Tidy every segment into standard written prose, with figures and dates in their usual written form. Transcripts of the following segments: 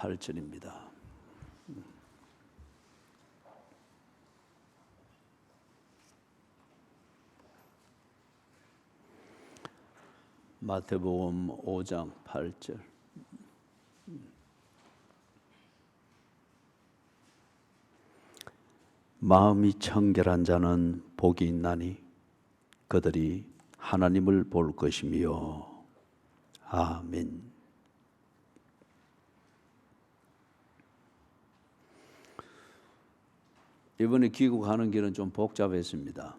8절입니다. 마태복음 5장 8절. 마음이 청결한 자는 복이 있나니 그들이 하나님을 볼 것이며. 아멘. 이번에 귀국하는 길은 좀 복잡했습니다.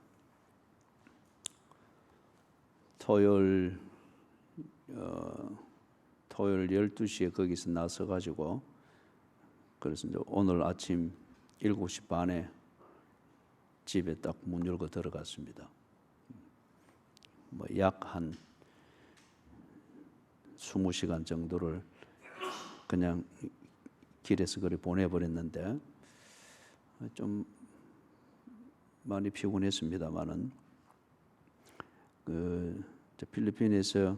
토요일 12시에 거기서 나서가지고 그래서 이제 오늘 아침 7시 반에 집에 딱 문 열고 들어갔습니다. 약 한 20시간 정도를 그냥 길에서 그리 보내버렸는데 좀 많이 피곤했습니다만은 필리핀에서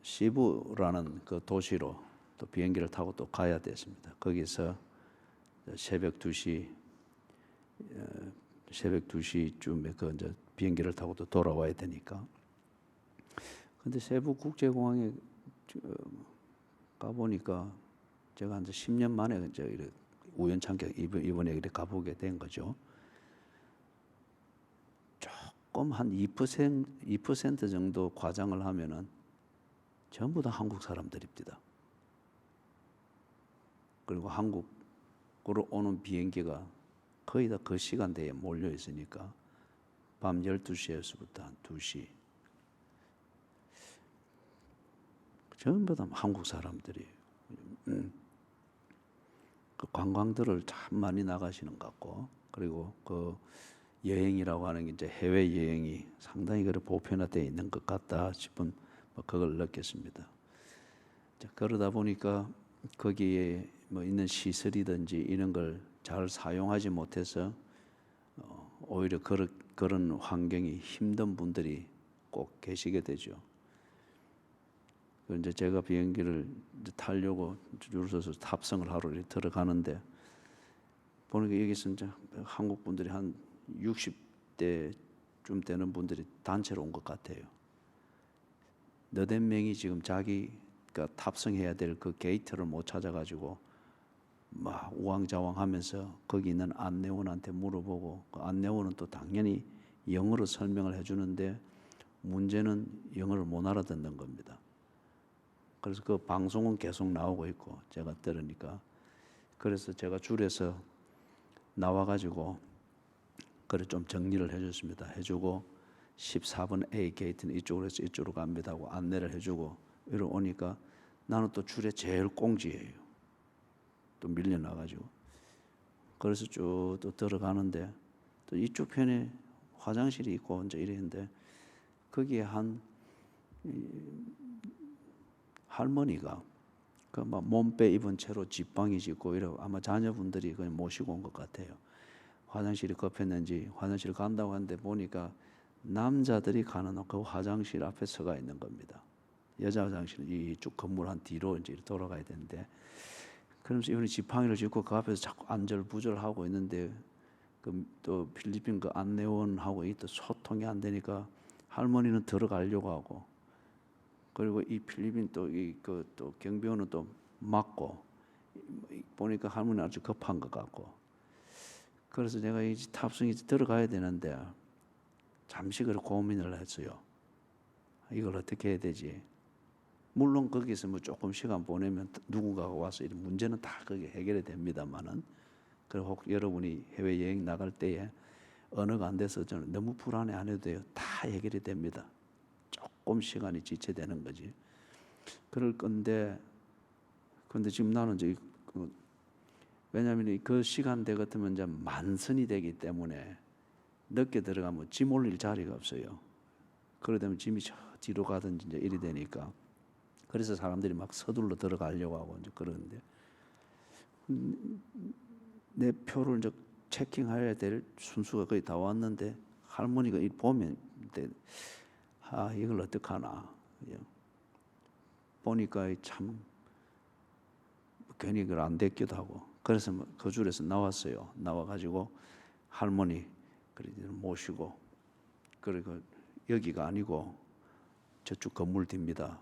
시부라는 그 도시로 또 비행기를 타고 또 가야 됐습니다. 거기서 새벽 2시쯤에 그 이제 비행기를 타고 또 돌아와야 되니까. 근데 세부 국제공항에 가보니까 제가 한 10년 만에 이제 우연찮게 이번에 이렇게 가보게 된 거죠. 조금 한 2% 정도 과장을 하면은 전부 다 한국 사람들입니다. 그리고 한국으로 오는 비행기가 거의 다 그 시간대에 몰려 있으니까 밤 12시에서부터 한 2시 전부 다 한국 사람들이에요. 그 관광들을 참 많이 나가시는 것 같고, 그리고 그 여행이라고 하는 게 이제 해외 여행이 상당히 그래 보편화되어 있는 것 같다 싶은 그걸 느꼈습니다. 자, 그러다 보니까 거기에 있는 시설이든지 이런 걸 잘 사용하지 못해서 오히려 그런 환경이 힘든 분들이 꼭 계시게 되죠. 이제 제가 비행기를 이제 타려고 줄 서서 탑승을 하러 들어가는데 보니까 여기서 이제 한국 분들이 한 60대쯤 되는 분들이 단체로 온 것 같아요. 너댓 명이 지금 자기가 탑승해야 될 그 게이트를 못 찾아가지고 막 우왕좌왕하면서 거기 있는 안내원한테 물어보고, 그 안내원은 또 당연히 영어로 설명을 해주는데 문제는 영어를 못 알아듣는 겁니다. 그래서 그 방송은 계속 나오고 있고 제가 들으니까, 그래서 제가 줄에서 나와가지고 그래 좀 정리를 해줬습니다. 해주고 14번 A 게이트는 이쪽으로 해서 이쪽으로 갑니다 하고 안내를 해주고 이러 오니까 나는 또 줄에 제일 꽁지예요. 또 밀려나가지고 그래서 쭉 또 들어가는데 또 이쪽 편에 화장실이 있고 이제 이랬는데 거기에 한 할머니가 그 막 몸빼 입은 채로 지팡이 짚고 이러고 아마 자녀분들이 그냥 모시고 온 것 같아요. 화장실이 급했는지 화장실 간다고 하는데 보니까 남자들이 가는 그 화장실 앞에 서가 있는 겁니다. 여자 화장실은 이쪽 건물 한 뒤로 이제 돌아가야 되는데, 그러면서 이분이 지팡이를 짚고 그 앞에서 자꾸 안절부절하고 있는데 또 필리핀 그 안내원하고 또 소통이 안 되니까 할머니는 들어가려고 하고, 그리고 이 필리핀 또 경비원은 또 막고, 보니까 할머니 아주 급한 것 같고, 그래서 내가 이 탑승이 들어가야 되는데 잠시 그렇게 고민을 했어요. 이걸 어떻게 해야 되지? 물론 거기서 조금 시간 보내면 누군가가 와서 이런 문제는 다 거기 해결이 됩니다만은, 그리고 혹 여러분이 해외 여행 나갈 때에 언어가 안 돼서 저는 너무 불안해 안 해도 돼요. 다 해결이 됩니다. 조금 시간이 지체되는 거지. 그럴 건데, 근데 지금 나는 이제 왜냐하면 그 시간대 같으면 이제 만선이 되기 때문에 늦게 들어가면 짐 올릴 자리가 없어요. 그러다 짐이 저 뒤로 가든지 이제 이리 되니까, 그래서 사람들이 막 서둘러 들어가려고 하고 이제 그러는데, 내 표를 이제 체킹해야 될 순수가 거의 다 왔는데 할머니가 이 보면 이걸 어떡하나 보니까 참 괜히 그걸 안 됐기도 하고 그래서 그 줄에서 나왔어요. 나와가지고 할머니 모시고 그리고 여기가 아니고 저쪽 건물 뒤입니다.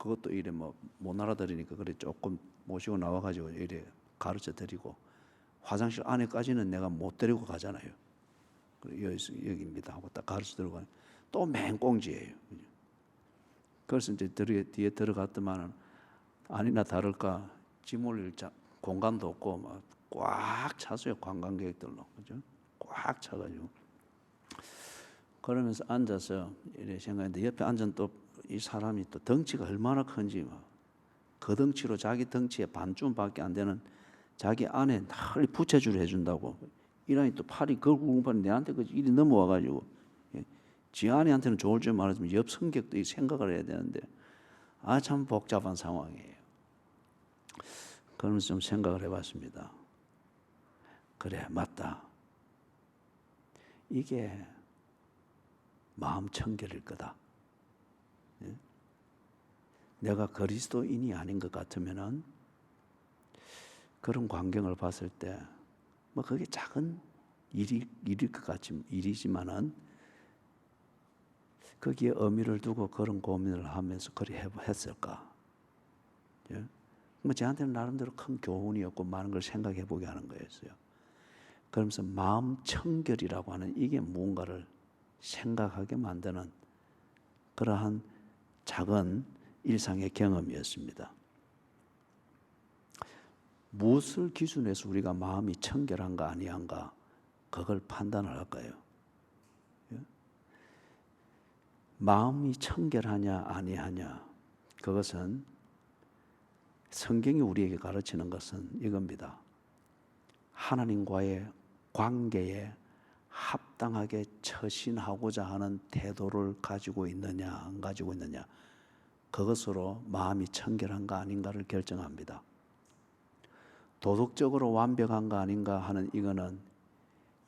그것도 이래 못 알아들으니까 그래 조금 모시고 나와가지고 이래 가르쳐 드리고 화장실 안에까지는 내가 못 데리고 가잖아요. 여기입니다 하고 딱 가르쳐 드리고 또 맹꽁지예요. 그래서 이제 뒤에 들어갔더만 아니나 다를까 짐 올릴 공간도 없고 막 꽉 찼어요. 관광객들로. 그죠? 꽉 차가지고. 그러면서 앉아서 이래 생각했는데 옆에 앉은 또 이 사람이 또 덩치가 얼마나 큰지 막 그 덩치로 자기 덩치의 반쯤밖에 안 되는 자기 안에 늘 부채줄 해준다고 이라니 또 팔이 걸고팔이 내한테 그 일이 넘어와가지고 지 아내한테는 좋을 줄 말하지만 옆 성격도 이 생각을 해야 되는데 참 복잡한 상황이에요. 그러면서 좀 생각을 해봤습니다. 그래 맞다. 이게 마음 청결일 거다. 내가 그리스도인이 아닌 것 같으면은 그런 광경을 봤을 때 뭐 그게 작은 일일 것 같지 일이지만은 거기에 의미를 두고 그런 고민을 하면서 그리 했을까? 예? 뭐 저한테는 나름대로 큰 교훈이었고 많은 걸 생각해 보게 하는 거였어요. 그러면서 마음 청결이라고 하는 이게 무언가를 생각하게 만드는 그러한 작은 일상의 경험이었습니다. 무엇을 기준해서 우리가 마음이 청결한가 아니한가 그걸 판단을 할까요? 마음이 청결하냐 아니하냐 그것은 성경이 우리에게 가르치는 것은 이겁니다. 하나님과의 관계에 합당하게 처신하고자 하는 태도를 가지고 있느냐 안 가지고 있느냐 그것으로 마음이 청결한가 아닌가를 결정합니다. 도덕적으로 완벽한가 아닌가 하는 이거는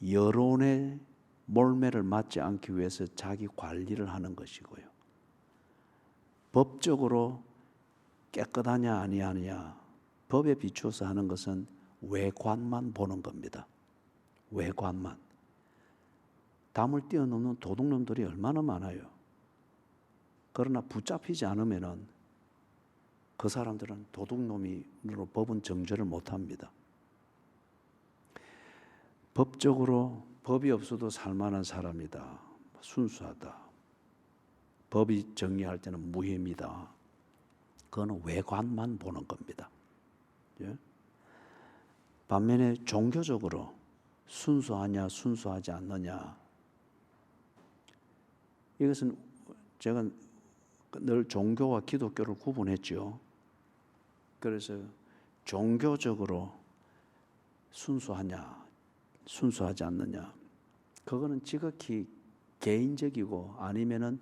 여론의 몰매를 맞지 않기 위해서 자기 관리를 하는 것이고요. 법적으로 깨끗하냐 아니하냐 법에 비추어서 하는 것은 외관만 보는 겁니다. 외관만. 담을 뛰어넘는 도둑놈들이 얼마나 많아요. 그러나 붙잡히지 않으면은 그 사람들은 도둑놈으로 법은 정죄를 못합니다. 법적으로 법이 없어도 살만한 사람이다. 순수하다. 법이 정리할 때는 무혐의다. 그거는 외관만 보는 겁니다. 예? 반면에 종교적으로 순수하냐 순수하지 않느냐 이것은 제가 늘 종교와 기독교를 구분했죠. 그래서 종교적으로 순수하냐 순수하지 않느냐 그거는 지극히 개인적이고 아니면은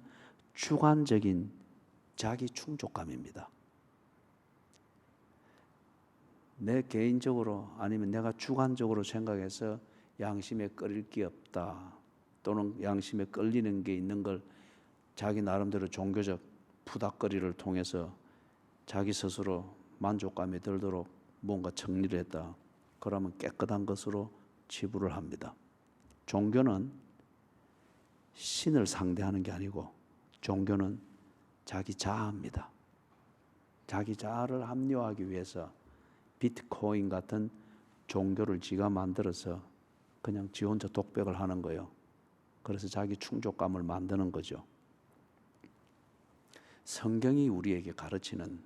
주관적인 자기 충족감입니다. 내 개인적으로 아니면 내가 주관적으로 생각해서 양심에 끌릴 게 없다 또는 양심에 끌리는 게 있는 걸 자기 나름대로 종교적 푸닥거리를 통해서 자기 스스로 만족감이 들도록 뭔가 정리를 했다. 그러면 깨끗한 것으로 치부를 합니다. 종교는 신을 상대하는 게 아니고 종교는 자기 자아입니다. 자기 자아를 합리화하기 위해서 비트코인 같은 종교를 지가 만들어서 그냥 지 혼자 독백을 하는 거예요. 그래서 자기 충족감을 만드는 거죠. 성경이 우리에게 가르치는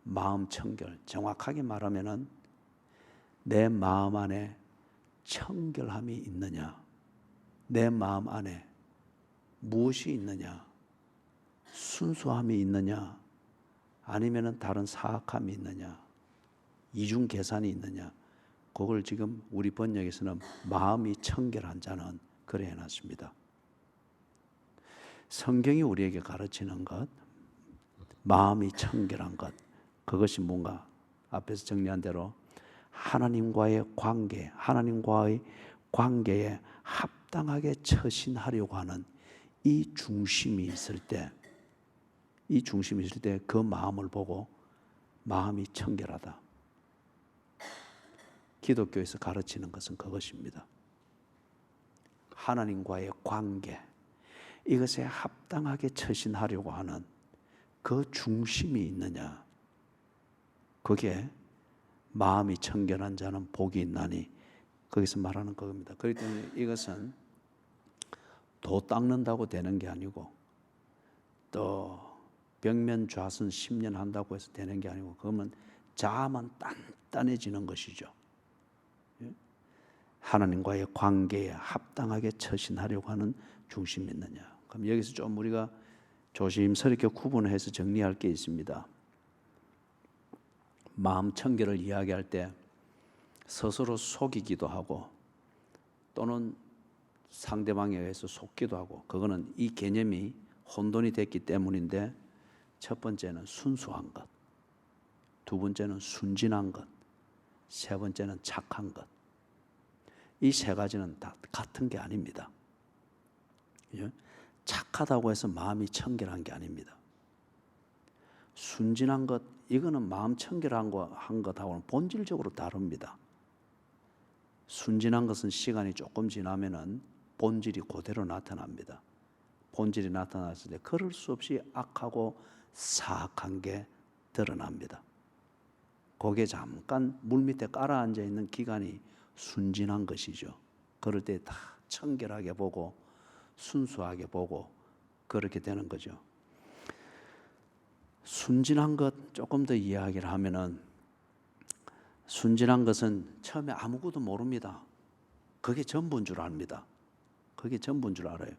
마음 청결, 정확하게 말하면은 내 마음 안에 청결함이 있느냐, 내 마음 안에 무엇이 있느냐, 순수함이 있느냐, 아니면은 다른 사악함이 있느냐, 이중 계산이 있느냐, 그걸 지금 우리 번역에서는 마음이 청결한 자는 그래 해놨습니다. 성경이 우리에게 가르치는 것, 마음이 청결한 것, 그것이 뭔가 앞에서 정리한 대로 하나님과의 관계, 하나님과의 관계에 합당하게 처신하려고 하는 이 중심이 있을 때, 그 마음을 보고 마음이 청결하다. 기독교에서 가르치는 것은 그것입니다. 하나님과의 관계, 이것에 합당하게 처신하려고 하는 그 중심이 있느냐, 그게 마음이 청결한 자는 복이 있나니, 거기서 말하는 겁니다. 그렇기 때문에 이것은 도 닦는다고 되는 게 아니고, 또 벽면 좌선 10년 한다고 해서 되는 게 아니고, 그러면 자아만 단단해지는 것이죠. 하나님과의 관계에 합당하게 처신하려고 하는 중심이 있느냐. 그럼 여기서 좀 우리가 조심스럽게 구분해서 정리할 게 있습니다. 마음 청결을 이야기할 때 스스로 속이기도 하고 또는 상대방에 의해서 속기도 하고, 그거는 이 개념이 혼돈이 됐기 때문인데, 첫 번째는 순수한 것, 두 번째는 순진한 것, 세 번째는 착한 것. 이 세 가지는 다 같은 게 아닙니다. 착하다고 해서 마음이 청결한 게 아닙니다. 순진한 것, 이거는 마음 청결한 것하고는 본질적으로 다릅니다. 순진한 것은 시간이 조금 지나면은 본질이 그대로 나타납니다. 본질이 나타났을 때 그럴 수 없이 악하고 사악한 게 드러납니다. 거기에 잠깐 물밑에 깔아앉아 있는 기간이 순진한 것이죠. 그럴 때 다 청결하게 보고 순수하게 보고 그렇게 되는 거죠. 순진한 것 조금 더 이야기를 하면은, 순진한 것은 처음에 아무것도 모릅니다. 그게 전부인 줄 압니다. 그게 전부인 줄 알아요.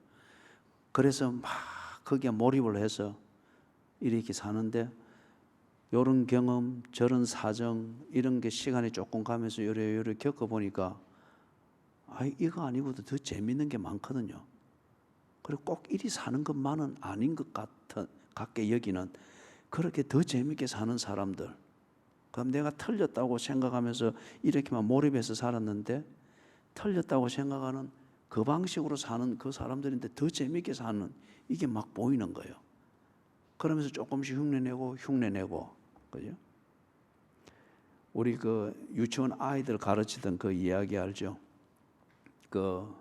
그래서 막 거기에 몰입을 해서 이렇게 사는데, 이런 경험, 저런 사정, 이런 게 시간이 조금 가면서 요래 겪어보니까 이거 아니고도 더 재밌는 게 많거든요. 그리고 꼭 이리 사는 것만은 아닌 것 같게 여기는, 그렇게 더 재밌게 사는 사람들, 그럼 내가 틀렸다고 생각하면서 이렇게만 몰입해서 살았는데 틀렸다고 생각하는 그 방식으로 사는 그 사람들인데 더 재밌게 사는, 이게 막 보이는 거예요. 그러면서 조금씩 흉내내고, 그죠? 우리 그 유치원 아이들 가르치던 그 이야기 알죠? 그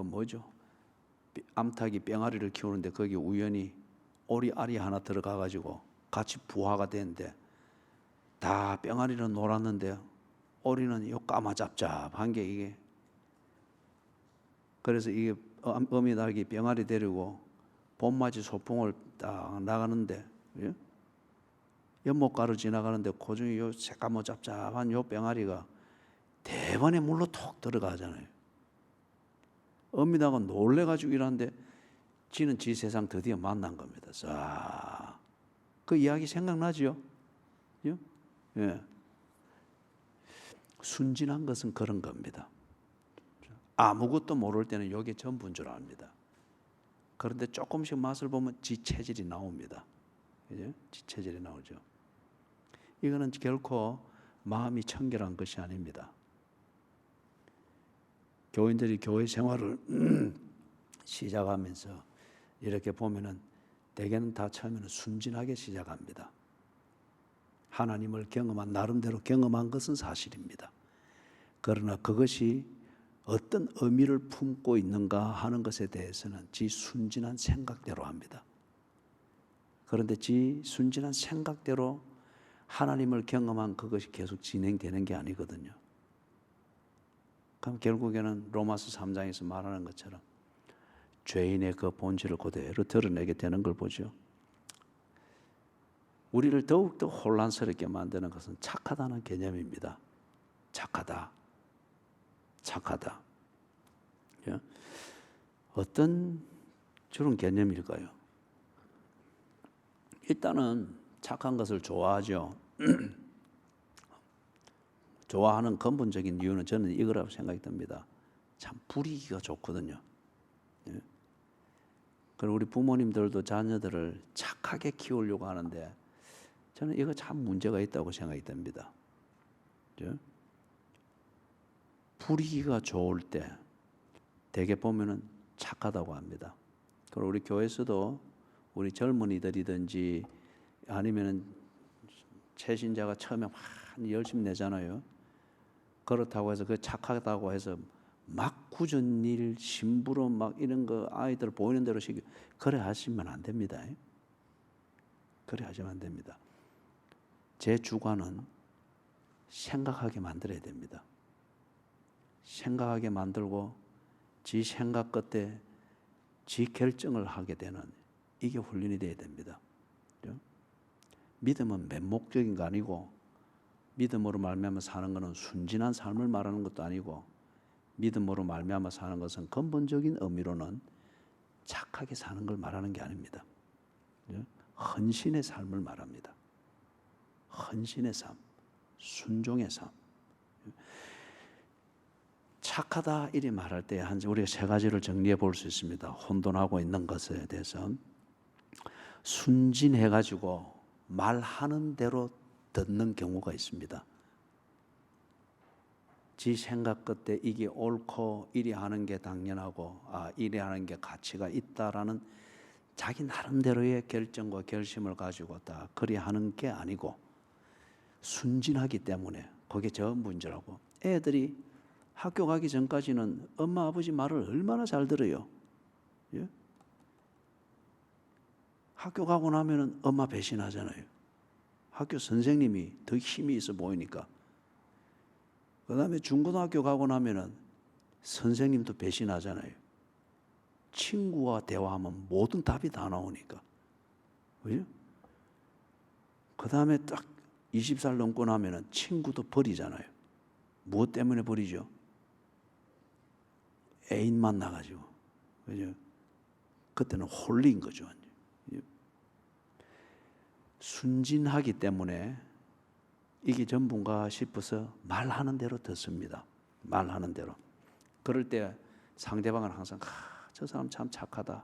뭐죠? 암탉이 뺑아리를 키우는데 거기 우연히 오리 알이 하나 들어가가지고 같이 부화가 되는데, 다 뺑아리는 놀았는데 오리는 요 까마잡잡한 게 이게, 그래서 이게 어미 닭이 뺑아리 데리고 봄맞이 소풍을 딱 나가는데, 예? 연못가를 지나가는데 그중에 요 새까맣잡잡한 요 뺑아리가 대번에 물로 톡 들어가잖아요. 어미 닭은 놀래가지고 이러는데 지는 지 세상 드디어 만난 겁니다. 자, 그 이야기 생각나지요? 예. 순진한 것은 그런 겁니다. 아무것도 모를 때는 이게 전부인 줄 압니다. 그런데 조금씩 맛을 보면 지 체질이 나옵니다. 그죠? 지 체질이 나오죠. 이거는 결코 마음이 청결한 것이 아닙니다. 교인들이 교회 생활을 시작하면서 이렇게 보면은 대개는 다 처음에는 순진하게 시작합니다. 하나님을 경험한, 나름대로 경험한 것은 사실입니다. 그러나 그것이 어떤 의미를 품고 있는가 하는 것에 대해서는 지 순진한 생각대로 합니다. 그런데 지 순진한 생각대로 하나님을 경험한 그것이 계속 진행되는 게 아니거든요. 그럼 결국에는 로마서 3장에서 말하는 것처럼 죄인의 그 본질을 그대로 드러내게 되는 걸 보죠. 우리를 더욱더 혼란스럽게 만드는 것은 착하다는 개념입니다. 착하다. 예? 어떤 저런 개념일까요? 일단은 착한 것을 좋아하죠. 좋아하는 근본적인 이유는 저는 이거라고 생각이 듭니다. 참 부리기가 좋거든요. 예? 그리고 우리 부모님들도 자녀들을 착하게 키우려고 하는데 저는 이거 참 문제가 있다고 생각이 듭니다. 예? 부리기가 좋을 때 대개 보면은 착하다고 합니다. 그리고 우리 교회에서도 우리 젊은이들이든지 아니면은 채신자가 처음에 많이 열심히 내잖아요. 그렇다고 해서 그 착하다고 해서 막 굳은 일, 심부름 막 이런 거 아이들 보이는 대로 시키 그래 하시면 안 됩니다. 그래 하시면 안 됩니다. 제 주관은 생각하게 만들어야 됩니다. 생각하게 만들고 지 생각 끝에 지 결정을 하게 되는 이게 훈련이 돼야 됩니다. 믿음은 맨목적인 거 아니고 믿음으로 말미암아 사는 것은 순진한 삶을 말하는 것도 아니고 믿음으로 말미암아 사는 것은 근본적인 의미로는 착하게 사는 걸 말하는 게 아닙니다. 헌신의 삶을 말합니다. 헌신의 삶, 순종의 삶. 착하다 이리 말할 때 우리가 세 가지를 정리해 볼 수 있습니다. 혼돈하고 있는 것에 대해서 순진해 가지고 말하는 대로 듣는 경우가 있습니다. 지 생각 끝에 이게 옳고 이리 하는 게 당연하고 이리 하는 게 가치가 있다라는 자기 나름대로의 결정과 결심을 가지고 다 그리 하는 게 아니고 순진하기 때문에 그게 저 문제라고. 애들이 학교 가기 전까지는 엄마 아버지 말을 얼마나 잘 들어요. 예? 학교 가고 나면은 엄마 배신하잖아요. 학교 선생님이 더 힘이 있어 보이니까. 그 다음에 중고등학교 가고 나면은 선생님도 배신하잖아요. 친구와 대화하면 모든 답이 다 나오니까. 그죠? 그 다음에 딱 20살 넘고 나면은 친구도 버리잖아요. 무엇 때문에 버리죠? 애인 만나가지고. 그죠? 그때는 홀린 거죠. 순진하기 때문에 이게 전부인가 싶어서 말하는 대로 듣습니다. 말하는 대로. 그럴 때 상대방은 항상 저 사람 참 착하다.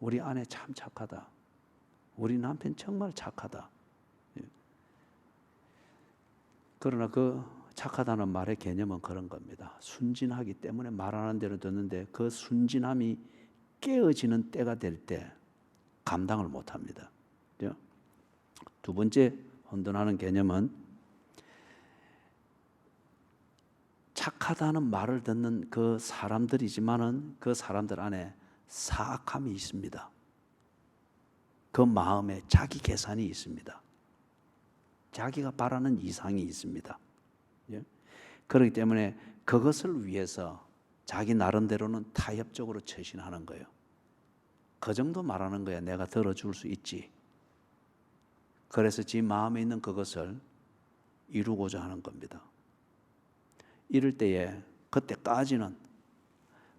우리 아내 참 착하다. 우리 남편 정말 착하다. 그러나 그 착하다는 말의 개념은 그런 겁니다. 순진하기 때문에 말하는 대로 듣는데 그 순진함이 깨어지는 때가 될 때 감당을 못합니다. 두 번째 혼돈하는 개념은 착하다는 말을 듣는 그 사람들이지만은 그 사람들 안에 사악함이 있습니다. 그 마음에 자기 계산이 있습니다. 자기가 바라는 이상이 있습니다. 그렇기 때문에 그것을 위해서 자기 나름대로는 타협적으로 처신하는 거예요. 그 정도 말하는 거야. 내가 들어줄 수 있지. 그래서 지 마음에 있는 그것을 이루고자 하는 겁니다. 이럴 때에 그때까지는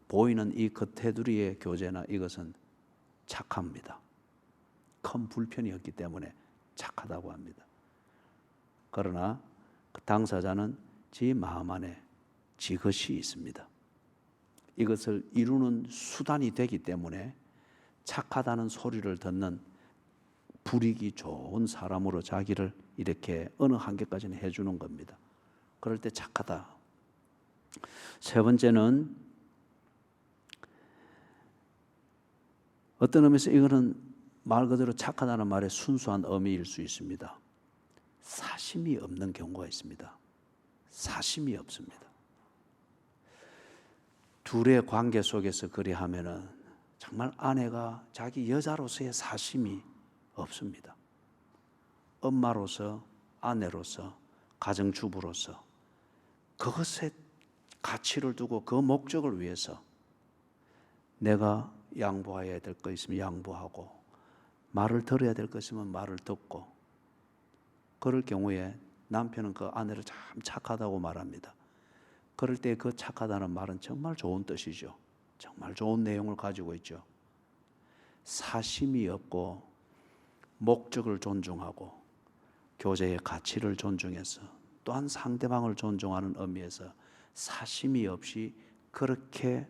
보이는 이 겉테두리의 교제나 이것은 착합니다. 큰 불편이 없기 때문에 착하다고 합니다. 그러나 그 당사자는 지 마음 안에 지것이 있습니다. 이것을 이루는 수단이 되기 때문에 착하다는 소리를 듣는 불이기 좋은 사람으로 자기를 이렇게 어느 한계까지는 해주는 겁니다. 그럴 때 착하다. 세 번째는 어떤 의미에서 이거는 말 그대로 착하다는 말의 순수한 의미일 수 있습니다. 사심이 없는 경우가 있습니다. 사심이 없습니다. 둘의 관계 속에서 그리 하면은 정말 아내가 자기 여자로서의 사심이 없습니다. 엄마로서, 아내로서, 가정주부로서 그것에 가치를 두고 그 목적을 위해서 내가 양보해야 될 것 있으면 양보하고 말을 들어야 될 것 있으면 말을 듣고 그럴 경우에 남편은 그 아내를 참 착하다고 말합니다. 그럴 때 그 착하다는 말은 정말 좋은 뜻이죠. 정말 좋은 내용을 가지고 있죠. 사심이 없고 목적을 존중하고 교제의 가치를 존중해서 또한 상대방을 존중하는 의미에서 사심이 없이 그렇게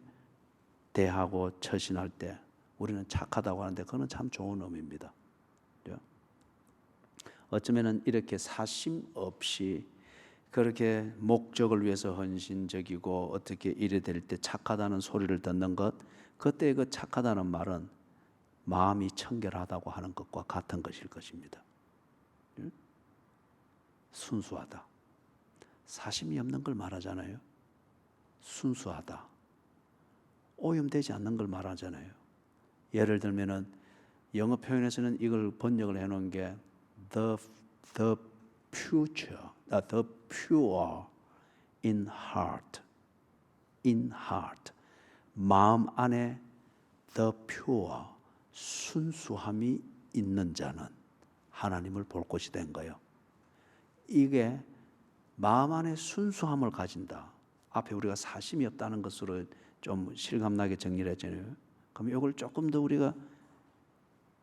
대하고 처신할 때 우리는 착하다고 하는데 그건 참 좋은 의미입니다. 어쩌면은 이렇게 사심 없이 그렇게 목적을 위해서 헌신적이고 어떻게 이래 될 때 착하다는 소리를 듣는 것, 그때 그 착하다는 말은 마음이 청결하다고 하는 것과 같은 것일 것입니다. 순수하다. 사심이 없는 걸 말하잖아요. 순수하다. 오염되지 않는 걸 말하잖아요. 예를 들면은 영어 표현에서는 이걸 번역을 해놓은 게 the future, the pure in heart, 마음 안에 the pure, 순수함이 있는 자는 하나님을 볼 것이 된 거예요. 이게 마음 안에 순수함을 가진다. 앞에 우리가 사심이 없다는 것으로 좀 실감나게 정리를 했잖아요. 그럼 이걸 조금 더 우리가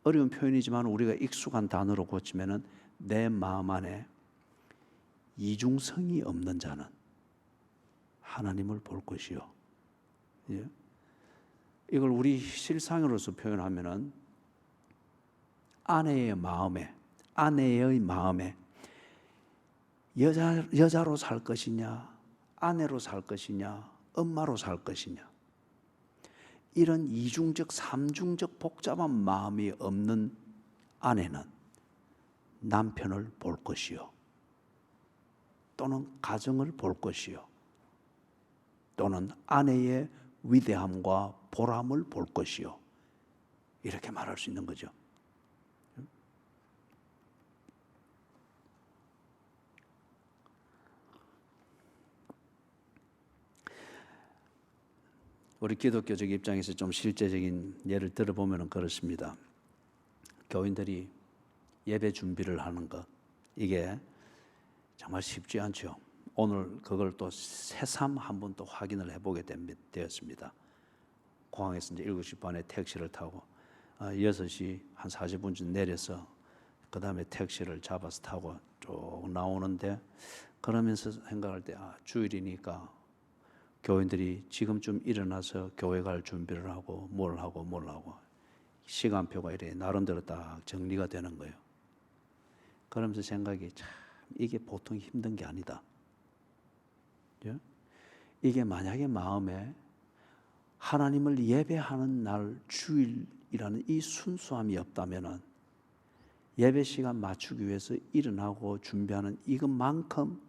어려운 표현이지만 우리가 익숙한 단어로 고치면은 내 마음 안에 이중성이 없는 자는 하나님을 볼 것이요. 예? 이걸 우리 실상으로서 표현하면은 아내의 마음에 여자로 살 것이냐, 아내로 살 것이냐, 엄마로 살 것이냐, 이런 이중적, 삼중적 복잡한 마음이 없는 아내는 남편을 볼 것이요, 또는 가정을 볼 것이요, 또는 아내의 위대함과 보람을 볼 것이요, 이렇게 말할 수 있는 거죠. 우리 기독교적 입장에서 좀 실제적인 예를 들어보면 그렇습니다. 교인들이 예배 준비를 하는 것, 이게 정말 쉽지 않죠. 오늘 그걸 또 새삼 한번 또 확인을 해보게 되었습니다. 공항에서 이제 7시 반에 택시를 타고 6시 한 40분쯤 내려서 그 다음에 택시를 잡아서 타고 쭉 나오는데, 그러면서 생각할 때 주일이니까 교인들이 지금쯤 일어나서 교회 갈 준비를 하고 뭘 하고 시간표가 이래 나름대로 딱 정리가 되는 거예요. 그러면서 생각이 참 이게 보통 힘든 게 아니다. 이게 만약에 마음에 하나님을 예배하는 날 주일이라는 이 순수함이 없다면은 예배 시간 맞추기 위해서 일어나고 준비하는 이것만큼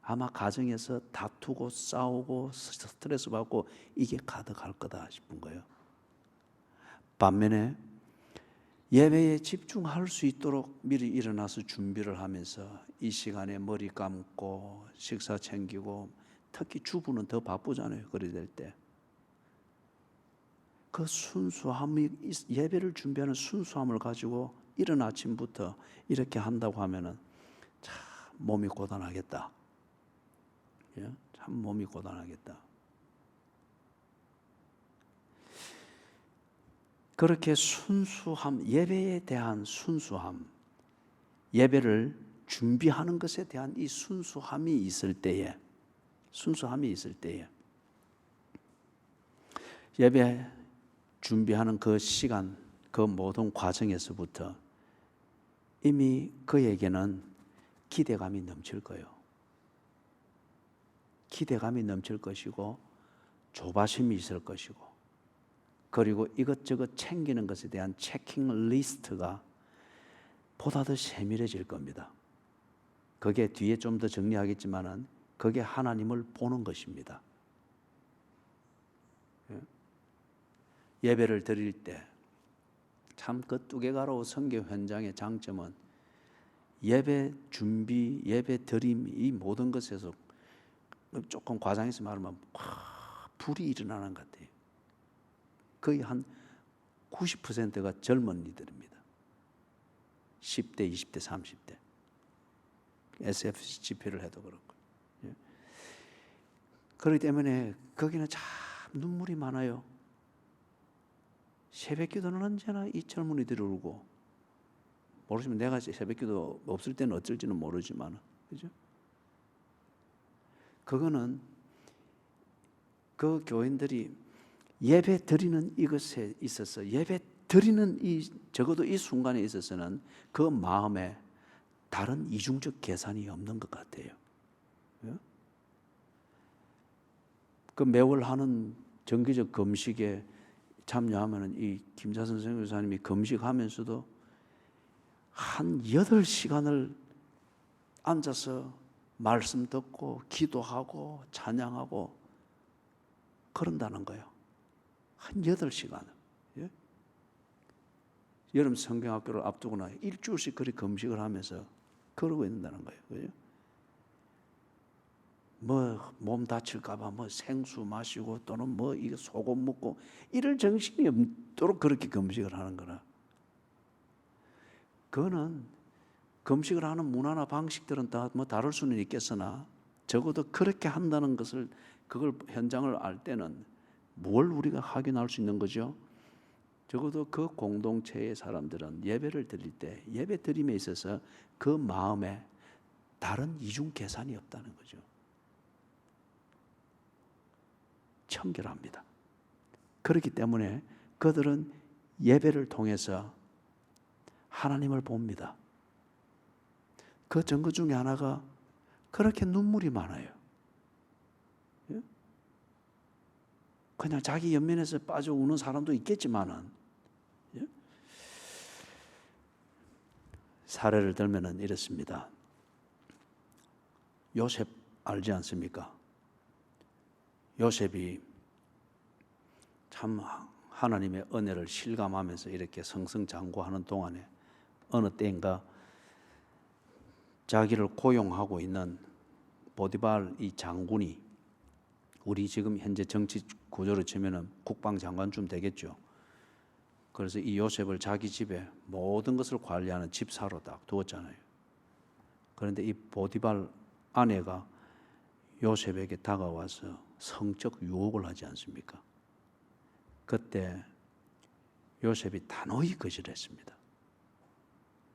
아마 가정에서 다투고 싸우고 스트레스 받고 이게 가득할 거다 싶은 거예요. 반면에 예배에 집중할 수 있도록 미리 일어나서 준비를 하면서 이 시간에 머리 감고 식사 챙기고, 특히 주부는 더 바쁘잖아요. 그래 될 때. 그 순수함이, 예배를 준비하는 순수함을 가지고 이른 아침부터 이렇게 한다고 하면은 참 몸이 고단하겠다. 참 몸이 고단하겠다. 그렇게 순수함, 예배에 대한 순수함, 예배를 준비하는 것에 대한 이 순수함이 있을 때에 예배 준비하는 그 시간, 그 모든 과정에서부터 이미 그에게는 기대감이 넘칠 거예요. 기대감이 넘칠 것이고 조바심이 있을 것이고, 그리고 이것저것 챙기는 것에 대한 체킹 리스트가 보다 더 세밀해질 겁니다. 그게 뒤에 좀 더 정리하겠지만은 그게 하나님을 보는 것입니다. 예배를 드릴 때 참 그 뚜개가로 성교 현장의 장점은 예배 준비, 예배 드림, 이 모든 것에서 조금 과장해서 말하면 불이 일어나는 것 같아요. 거의 한 90%가 젊은이들입니다. 10대, 20대, 30대. SFC 집회를 해도 그렇고. 그렇기 때문에 거기는 참 눈물이 많아요. 새벽기도는 언제나 이 젊은이들이 울고, 모르시면 내가 새벽기도 없을 때는 어쩔지는 모르지만, 그죠? 그거는 그 교인들이 예배 드리는 이것에 있어서, 예배 드리는 적어도 이 순간에 있어서는 그 마음에 다른 이중적 계산이 없는 것 같아요. 그 매월 하는 정기적 금식에 참여하면은 이 김자선 선교사님이 금식하면서도 한 8시간을 앉아서 말씀 듣고 기도하고 찬양하고 그런다는 거예요. 한 8시간. 예? 여름 성경학교를 앞두고나 일주일씩 그렇게 금식을 하면서 그러고 있는다는 거예요. 그죠? 뭐 몸 다칠까봐 뭐 생수 마시고 또는 뭐 이거 소금 먹고 이럴 정신이 없도록 그렇게 금식을 하는 거라. 그거는 금식을 하는 문화나 방식들은 다 뭐 다를 수는 있겠으나 적어도 그렇게 한다는 것을 그걸 현장을 알 때는 뭘 우리가 확인할 수 있는 거죠? 적어도 그 공동체의 사람들은 예배를 드릴 때 예배 드림에 있어서 그 마음에 다른 이중 계산이 없다는 거죠. 청결합니다. 그렇기 때문에 그들은 예배를 통해서 하나님을 봅니다. 그 증거 중에 하나가 그렇게 눈물이 많아요. 예? 그냥 자기 연민에서 빠져 우는 사람도 있겠지만은, 예? 사례를 들면은 이렇습니다. 요셉 알지 않습니까? 요셉이 참 하나님의 은혜를 실감하면서 이렇게 승승장구하는 동안에 어느 때인가 자기를 고용하고 있는 보디발 이 장군이, 우리 지금 현재 정치 구조로 치면은 국방장관쯤 되겠죠. 그래서 이 요셉을 자기 집에 모든 것을 관리하는 집사로 딱 두었잖아요. 그런데 이 보디발 아내가 요셉에게 다가와서 성적 유혹을 하지 않습니까? 그때 요셉이 단호히 거절했습니다.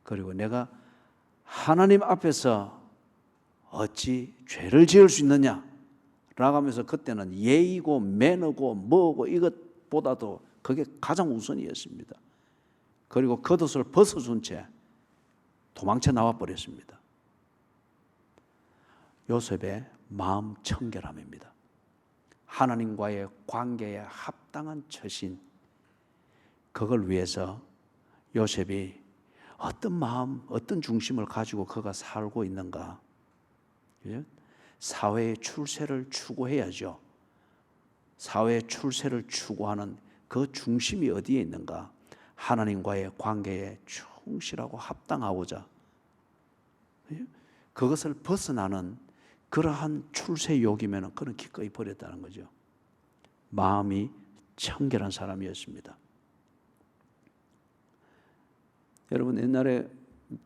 그리고 내가 하나님 앞에서 어찌 죄를 지을 수 있느냐 라고 하면서 그때는 예의고 매너고 뭐고 이것보다도 그게 가장 우선이었습니다. 그리고 겉옷을 벗어준 채 도망쳐 나와 버렸습니다. 요셉의 마음 청결함입니다. 하나님과의 관계에 합당한 처신, 그걸 위해서 요셉이 어떤 마음, 어떤 중심을 가지고 그가 살고 있는가? 사회의 출세를 추구해야죠. 사회의 출세를 추구하는 그 중심이 어디에 있는가? 하나님과의 관계에 충실하고 합당하고자 그것을 벗어나는 그러한 출세욕이면 그는 기꺼이 버렸다는 거죠. 마음이 청결한 사람이었습니다. 여러분 옛날에,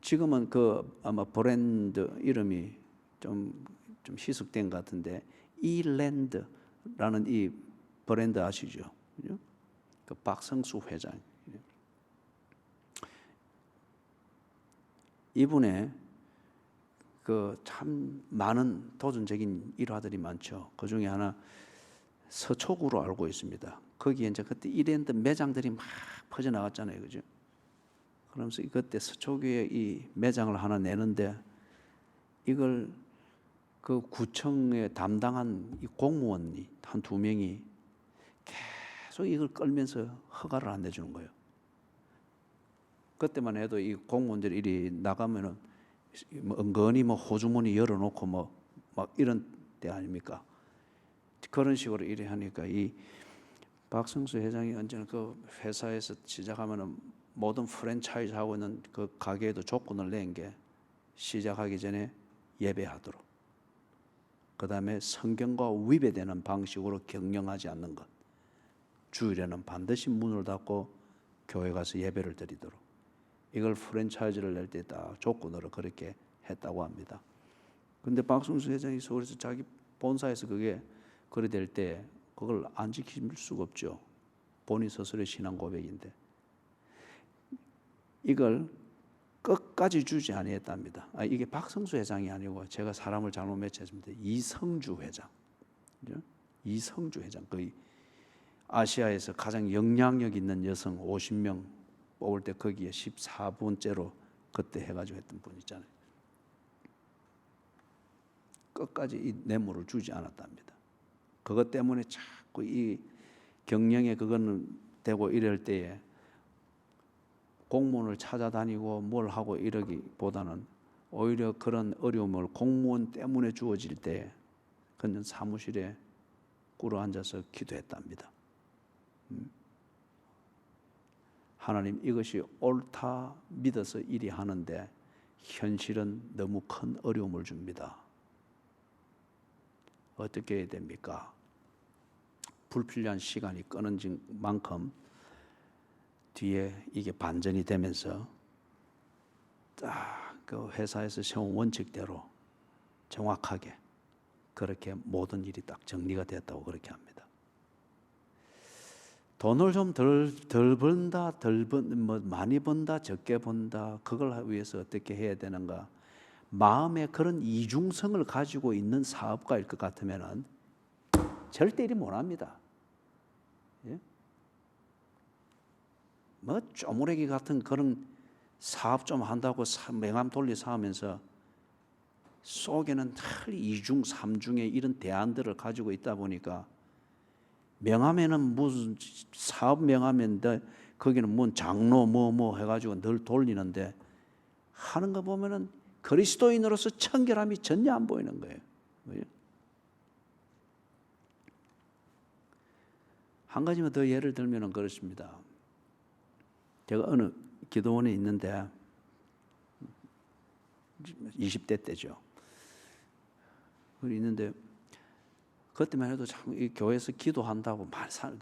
지금은 그 아마 브랜드 이름이 좀 희석된 것 같은데 이랜드라는 이 브랜드 아시죠? 그 박성수 회장, 이분의 그 참 많은 도전적인 일화들이 많죠. 그 중에 하나 서초구로 알고 있습니다. 거기에 이제 그때 이랜드 매장들이 막 퍼져 나갔잖아요, 그죠? 그러면서 그때 서초구에 이 매장을 하나 내는데 이걸 그 구청에 담당한 이 공무원이 한 2명이 계속 이걸 끌면서 허가를 안 내주는 거예요. 그때만 해도 이 공무원들이 이리 나가면은 은근히 뭐 호주머니 열어놓고 뭐 막 이런 때 아닙니까? 그런 식으로 이래 하니까 이 박성수 회장이 언제나 그 회사에서 시작하면은 모든 프랜차이즈 하고 있는 그 가게에도 조건을 낸 게 시작하기 전에 예배하도록, 그 다음에 성경과 위배되는 방식으로 경영하지 않는 것, 주일에는 반드시 문을 닫고 교회 가서 예배를 드리도록, 이걸 프랜차이즈를 낼 때 딱 조건으로 그렇게 했다고 합니다. 그런데 박성수 회장이 서울에서 자기 본사에서 그게 그래 될 때 그걸 안 지킬 수가 없죠. 본인 스스로의 신앙 고백인데 이걸 끝까지 주지 아니했답니다. 이게 박성수 회장이 아니고 제가 사람을 잘못 매쳤습니다. 이성주 회장, 이성주 회장, 거의 아시아에서 가장 영향력 있는 여성 50명 뽑을 때 거기에 14번째로 그때 해가지고 했던 분 있잖아요. 끝까지 이 뇌물을 주지 않았답니다. 그것 때문에 자꾸 이 경영에 그거는 되고 이럴 때에 공무원을 찾아다니고 뭘 하고 이러기보다는 오히려 그런 어려움을 공무원 때문에 주어질 때 그는 사무실에 꿇어 앉아서 기도했답니다. 하나님, 이것이 옳다 믿어서 이리 하는데 현실은 너무 큰 어려움을 줍니다. 어떻게 해야 됩니까? 불필요한 시간이 끊어진 만큼 뒤에 이게 반전이 되면서 딱 그 회사에서 세운 원칙대로 정확하게 그렇게 모든 일이 딱 정리가 됐다고 그렇게 합니다. 돈을 좀 덜 번다, 많이 번다, 적게 번다, 그걸 위해서 어떻게 해야 되는가? 마음에 그런 이중성을 가지고 있는 사업가일 것 같으면은 절대 일 못합니다. 예? 뭐 쪼무레기 같은 그런 사업 좀 한다고 명함 돌리 사하면서 속에는 늘 이중, 삼중의 이런 대안들을 가지고 있다 보니까 명함에는 무슨 사업 명함인데 거기는 뭔 장로 뭐 해가지고 늘 돌리는데 하는 거 보면은 그리스도인으로서 청결함이 전혀 안 보이는 거예요. 한 가지만 더 예를 들면은 그렇습니다. 제가 어느 기도원에 있는데 20대 때죠. 있는데 그때만 해도 참 이 교회에서 기도한다고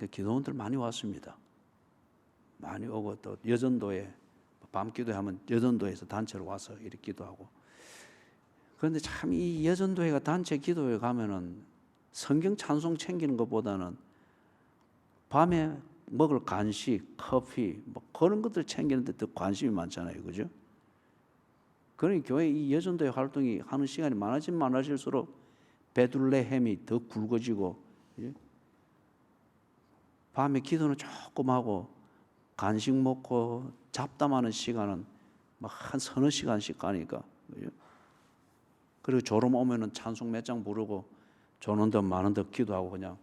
기도원들 많이 왔습니다. 많이 오고 또 여전도에 밤 기도하면 여전도에서 단체로 와서 이렇게 기도하고. 그런데 참 이 여전도회가 단체 기도회 가면은 성경 찬송 챙기는 것보다는 밤에 먹을 간식, 커피 뭐 그런 것들 챙기는데 더 관심이 많잖아요, 그죠? 그러니 교회 이 여전도회 활동이 하는 시간이 많아질수록 베들레헴이 더 굵어지고, 그죠? 밤에 기도는 조금 하고 간식 먹고 잡담하는 시간은 막 한 서너 시간씩 가니까, 그죠? 그리고 졸음 오면은 찬송 몇 장 부르고 조는 더 많은 더 기도하고 그냥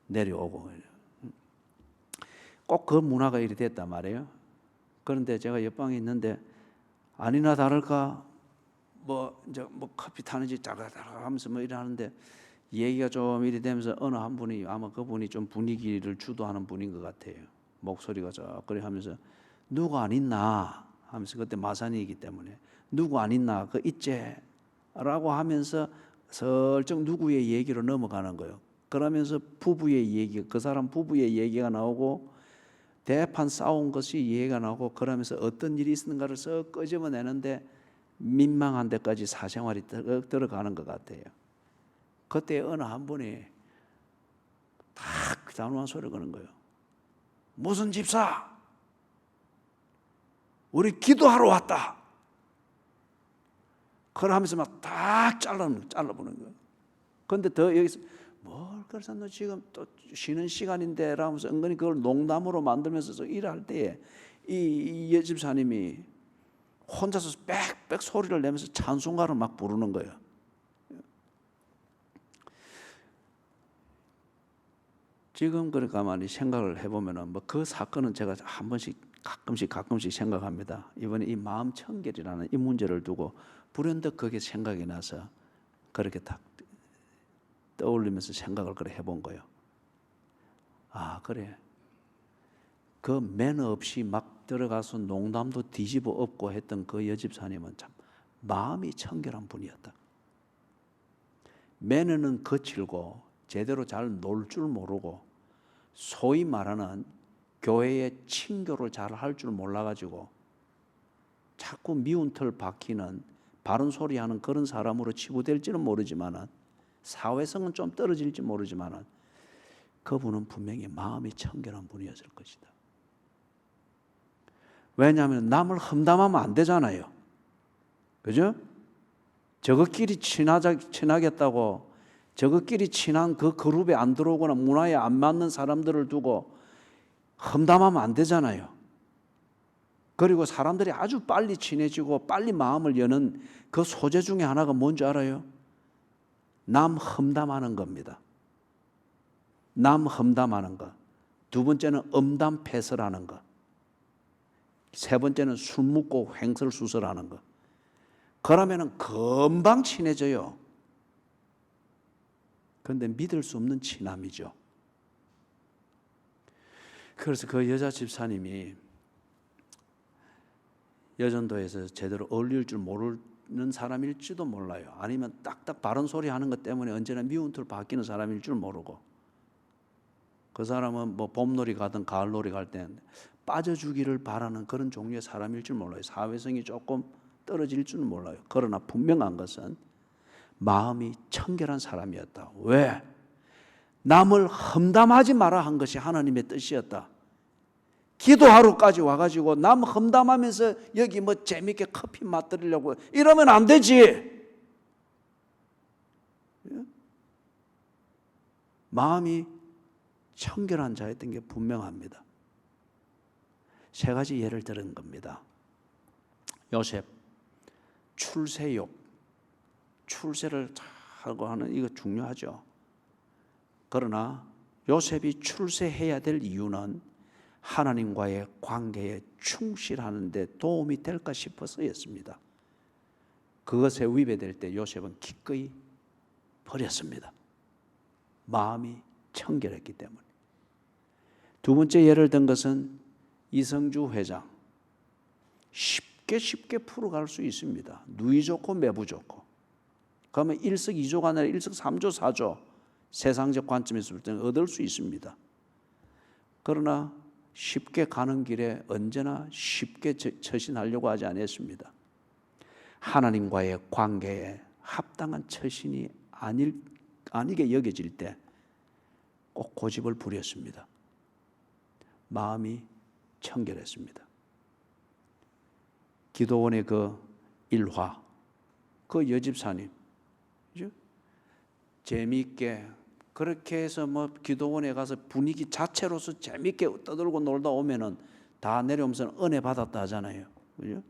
내려오고. 꼭 그 문화가 이리 됐단 말이에요. 그런데 제가 옆방에 있는데 아니나 다를까 이제 커피 타는지 짜가다가 하면서 이래 하는데 얘기가 좀 이리 되면서 어느 한 분이 아마 그분이 좀 분위기를 주도하는 분인 것 같아요. 목소리가 그래 하면서 누구 안 있나 하면서 그때 마산이기 때문에 누구 안 있나 그 있제 라고 하면서 슬쩍 누구의 얘기로 넘어가는 거예요. 그러면서 부부의 얘기, 그 사람 부부의 얘기가 나오고 대판 싸운 것이 이해가 나고 그러면서 어떤 일이 있었는가를 썩 끄집어내는데 민망한 데까지 사생활이 들어가는 것 같아요. 그때 어느 한 분이 딱 단호한 소리를 거는 거예요. 무슨 집사? 우리 기도하러 왔다. 그러면서 막 딱 잘라보는 거예요. 그런데 더 여기서 그래서 너 지금 또 쉬는 시간인데 라면서 은근히 그걸 농담으로 만들면서 일할 때에 이 여집사님이 혼자서 빽빽 소리를 내면서 찬송가를 막 부르는 거예요. 지금 그렇게 가만히 생각을 해보면은 그 사건은 제가 한 번씩 가끔씩 생각합니다. 이번에 이 마음 청결이라는 이 문제를 두고 불현듯 그게 생각이 나서 그렇게 딱 떠올리면서 생각을 그래 해본 거예요. 아, 그래. 그 매너 없이 막 들어가서 농담도 뒤집어 엎고 했던 그 여집사님은 참 마음이 청결한 분이었다. 매너는 거칠고 제대로 잘 놀 줄 모르고 소위 말하는 교회의 친교를 잘 할 줄 몰라가지고 자꾸 미운 털 박히는 바른 소리 하는 그런 사람으로 치부될지는 모르지만은 사회성은 좀 떨어질지 모르지만은 그분은 분명히 마음이 청결한 분이었을 것이다. 왜냐하면 남을 험담하면 안 되잖아요. 그죠? 저것끼리 친하겠다고 저것끼리 친한 그 그룹에 안 들어오거나 문화에 안 맞는 사람들을 두고 험담하면 안 되잖아요. 그리고 사람들이 아주 빨리 친해지고 빨리 마음을 여는 그 소재 중에 하나가 뭔지 알아요? 남 험담하는 겁니다. 남 험담하는 것. 두 번째는 엄담 패설하는 것. 세 번째는 술 먹고 횡설수설하는 것. 그러면은 금방 친해져요. 그런데 믿을 수 없는 친함이죠. 그래서 그 여자 집사님이 여전도에서 제대로 어울릴 줄 모르는 사람일지도 몰라요. 아니면 딱딱 바른 소리 하는 것 때문에 언제나 미운 털 바뀌는 사람일 줄 모르고, 그 사람은 뭐 봄놀이 가든 가을놀이 갈 때 빠져주기를 바라는 그런 종류의 사람일 줄 몰라요. 사회성이 조금 떨어질 줄은 몰라요. 그러나 분명한 것은 마음이 청결한 사람이었다. 왜? 남을 험담하지 마라 한 것이 하나님의 뜻이었다. 기도하러까지 와가지고 남 험담하면서 여기 뭐 재밌게 커피 맛들으려고 이러면 안 되지. 마음이 청결한 자였던 게 분명합니다. 세 가지 예를 들은 겁니다. 요셉, 출세욕, 출세를 하고 하는 이거 중요하죠. 그러나 요셉이 출세해야 될 이유는 하나님과의 관계에 충실하는 데 도움이 될까 싶어서였습니다. 그것에 위배될 때 요셉은 기꺼이 버렸습니다. 마음이 청결했기 때문에. 두 번째 예를 든 것은 이성주 회장. 쉽게 풀어갈 수 있습니다. 누이 좋고 매부 좋고. 그러면 일석이조가 아니라 일석삼조 사조 세상적 관점에서 볼 때는 얻을 수 있습니다. 그러나 쉽게 가는 길에 언제나 쉽게 처신하려고 하지 않았습니다. 하나님과의 관계에 합당한 처신이 아니게 여겨질 때 꼭 고집을 부렸습니다. 마음이 청결했습니다. 기도원의 그 일화, 그 여집사님, 그죠? 재미있게 그렇게 해서 뭐 기도원에 가서 분위기 자체로서 재미있게 떠들고 놀다 오면은 다 내려오면서 은혜 받았다 하잖아요, 그죠?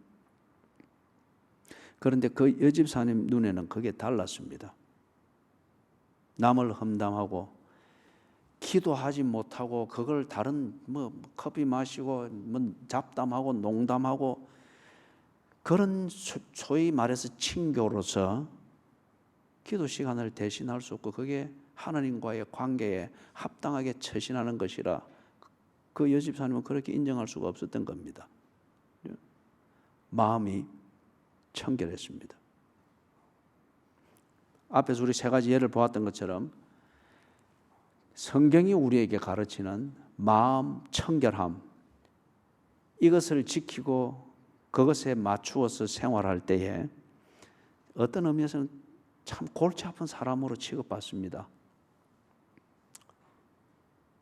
그런데 그 여집사님 눈에는 그게 달랐습니다. 남을 험담하고 기도하지 못하고 그걸 다른 뭐 커피 마시고 뭐 잡담하고 농담하고 그런 소위 말해서 친교로서 기도 시간을 대신할 수 없고 그게 하나님과의 관계에 합당하게 처신하는 것이라 그 여집사님은 그렇게 인정할 수가 없었던 겁니다. 마음이 청결했습니다. 앞에서 우리 세 가지 예를 보았던 것처럼 성경이 우리에게 가르치는 마음 청결함, 이것을 지키고 그것에 맞추어서 생활할 때에 어떤 의미에서는 참 골치 아픈 사람으로 취급받습니다.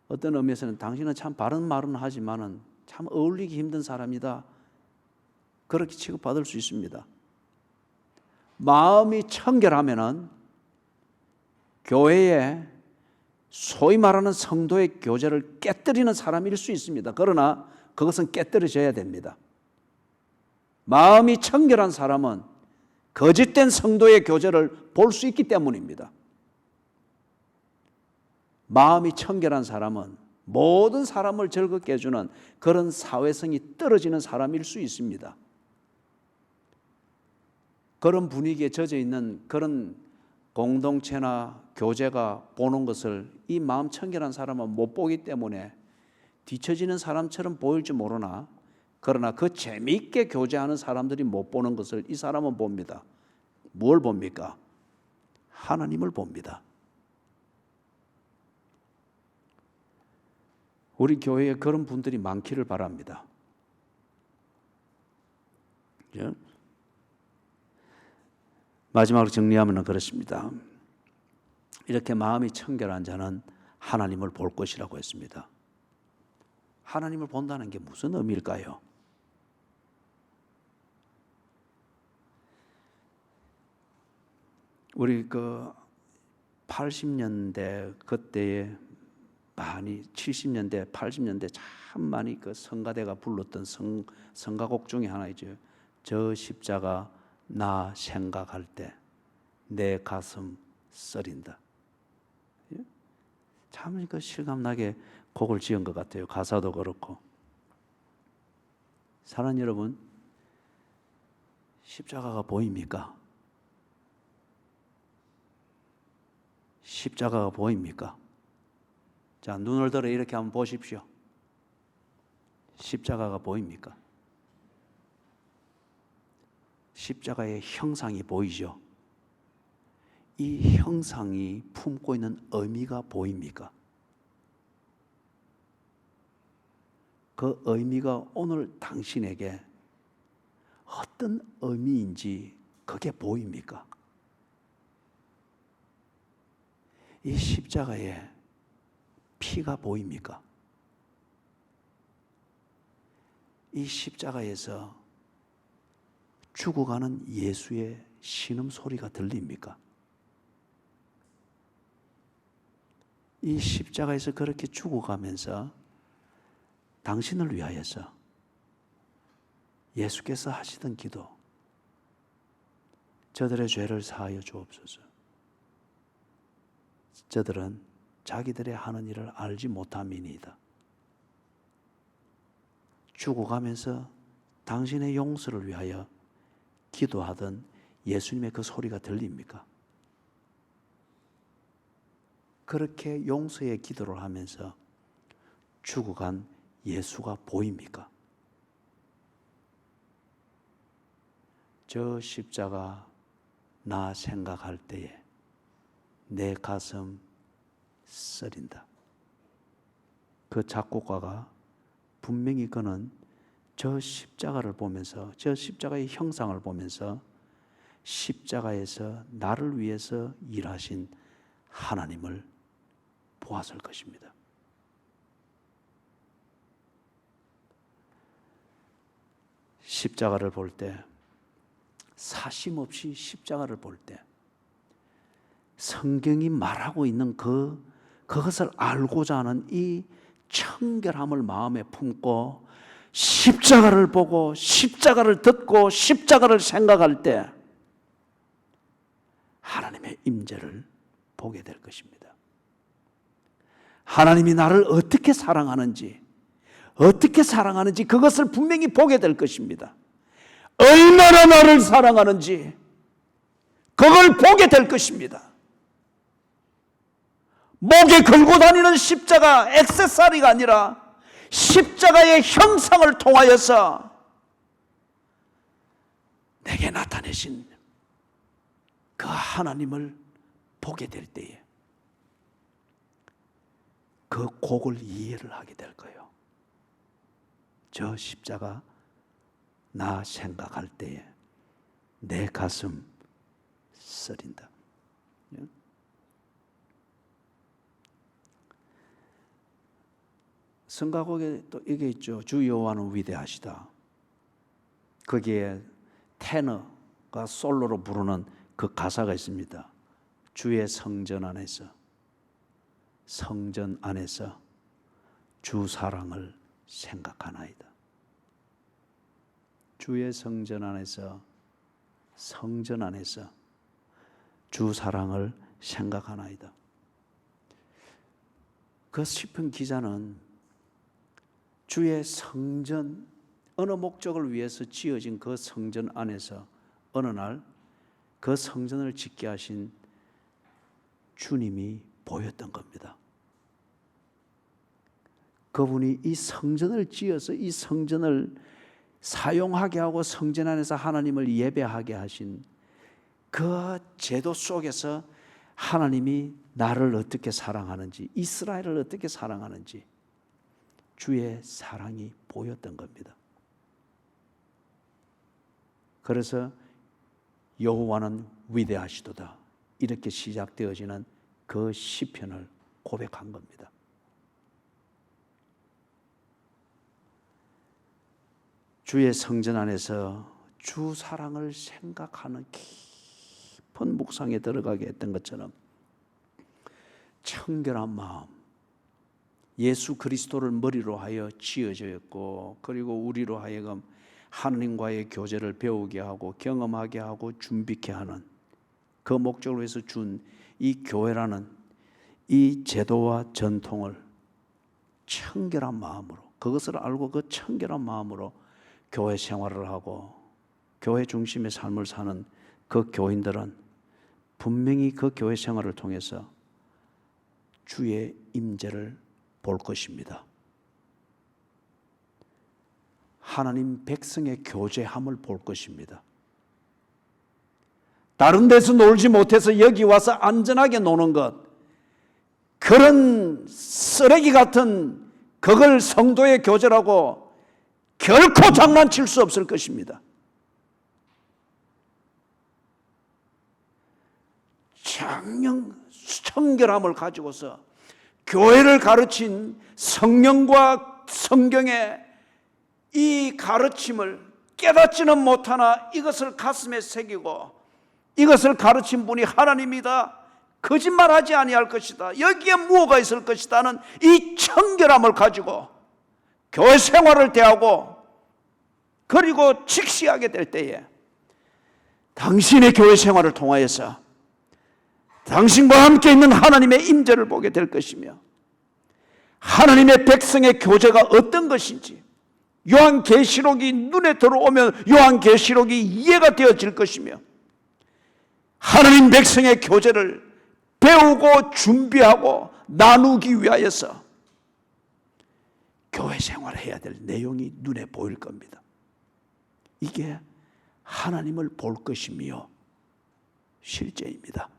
어떤 의미에서는 당신은 참 바른 말은 하지만은 참 어울리기 힘든 사람이다, 그렇게 취급받을 수 있습니다. 마음이 청결하면은 교회에 소위 말하는 성도의 교제를 깨뜨리는 사람일 수 있습니다. 그러나 그것은 깨뜨려져야 됩니다. 마음이 청결한 사람은 거짓된 성도의 교제를 볼 수 있기 때문입니다. 마음이 청결한 사람은 모든 사람을 즐겁게 해주는 그런 사회성이 떨어지는 사람일 수 있습니다. 그런 분위기에 젖어 있는 그런 공동체나 교제가 보는 것을 이 마음 청결한 사람은 못 보기 때문에 뒤처지는 사람처럼 보일지 모르나, 그러나 그 재미있게 교제하는 사람들이 못 보는 것을 이 사람은 봅니다. 뭘 봅니까? 하나님을 봅니다. 우리 교회에 그런 분들이 많기를 바랍니다. 마지막으로 정리하면 그렇습니다. 이렇게 마음이 청결한 자는 하나님을 볼 것이라고 했습니다. 하나님을 본다는 게 무슨 의미일까요? 우리 그 80년대 그때에 많이 70년대, 80년대 참 많이 그 성가대가 불렀던 성가곡 중에 하나이죠. 저 십자가 나 생각할 때 내 가슴 쓰린다. 참 그 실감나게 곡을 지은 것 같아요. 가사도 그렇고. 사랑하는 여러분, 십자가가 보입니까? 십자가가 보입니까? 자, 눈을 들어 이렇게 한번 보십시오. 십자가가 보입니까? 십자가의 형상이 보이죠? 이 형상이 품고 있는 의미가 보입니까? 그 의미가 오늘 당신에게 어떤 의미인지 그게 보입니까? 이 십자가에 피가 보입니까? 이 십자가에서 죽어가는 예수의 신음소리가 들립니까? 이 십자가에서 그렇게 죽어가면서 당신을 위하여서 예수께서 하시던 기도, 저들의 죄를 사하여 주옵소서. 저들은 자기들의 하는 일을 알지 못함이니이다. 죽어가면서 당신의 용서를 위하여 기도하던 예수님의 그 소리가 들립니까? 그렇게 용서의 기도를 하면서 죽어간 예수가 보입니까? 저 십자가 나 생각할 때에 내 가슴 쓰린다. 그 작곡가가 분명히 그는 저 십자가를 보면서, 저 십자가의 형상을 보면서 십자가에서 나를 위해서 일하신 하나님을 보았을 것입니다. 십자가를 볼 때, 사심 없이 십자가를 볼 때, 성경이 말하고 있는 그것을 알고자 하는 이 청결함을 마음에 품고 십자가를 보고 십자가를 듣고 십자가를 생각할 때 하나님의 임재를 보게 될 것입니다. 하나님이 나를 어떻게 사랑하는지 그것을 분명히 보게 될 것입니다. 얼마나 나를 사랑하는지 그걸 보게 될 것입니다. 목에 걸고 다니는 십자가 액세서리가 아니라 십자가의 형상을 통하여서 내게 나타내신 그 하나님을 보게 될 때에 그 곡을 이해를 하게 될 거예요. 저 십자가 나 생각할 때에 내 가슴 쓰린다. 성가곡에 또 이게 있죠. 주 여호와는 위대하시다. 거기에 테너가 솔로로 부르는 그 가사가 있습니다. 주의 성전 안에서 주 사랑을 생각하나이다. 주의 성전 안에서 주 사랑을 생각하나이다. 그 시편 기자는 주의 성전, 어느 목적을 위해서 지어진 그 성전 안에서 어느 날 그 성전을 짓게 하신 주님이 보였던 겁니다. 그분이 이 성전을 지어서 이 성전을 사용하게 하고 성전 안에서 하나님을 예배하게 하신 그 제도 속에서 하나님이 나를 어떻게 사랑하는지, 이스라엘을 어떻게 사랑하는지 주의 사랑이 보였던 겁니다. 그래서 여호와는 위대하시도다, 이렇게 시작되어지는 그 시편을 고백한 겁니다. 주의 성전 안에서 주 사랑을 생각하는 깊은 묵상에 들어가게 했던 것처럼 청결한 마음, 예수 그리스도를 머리로 하여 지어져 있고, 그리고 우리로 하여금 하나님과의 교제를 배우게 하고 경험하게 하고 준비케 하는 그 목적을 위해서 준 이 교회라는 이 제도와 전통을 청결한 마음으로, 그것을 알고 그 청결한 마음으로 교회 생활을 하고 교회 중심의 삶을 사는 그 교인들은 분명히 그 교회 생활을 통해서 주의 임재를 볼 것입니다. 하나님 백성의 교제함을 볼 것입니다. 다른 데서 놀지 못해서 여기 와서 안전하게 노는 것, 그런 쓰레기 같은 그걸 성도의 교제라고 결코 장난칠 수 없을 것입니다. 청결함을 가지고서 교회를 가르친 성령과 성경의 이 가르침을 깨닫지는 못하나 이것을 가슴에 새기고 이것을 가르친 분이 하나님이다, 거짓말하지 아니할 것이다, 여기에 무엇가 있을 것이다는 이 청결함을 가지고 교회 생활을 대하고 그리고 직시하게 될 때에 당신의 교회 생활을 통하여서 당신과 함께 있는 하나님의 임재를 보게 될 것이며, 하나님의 백성의 교제가 어떤 것인지 요한계시록이 눈에 들어오면 요한계시록이 이해가 되어질 것이며, 하나님 백성의 교제를 배우고 준비하고 나누기 위하여서 교회 생활을 해야 될 내용이 눈에 보일 겁니다. 이게 하나님을 볼 것이며 실제입니다.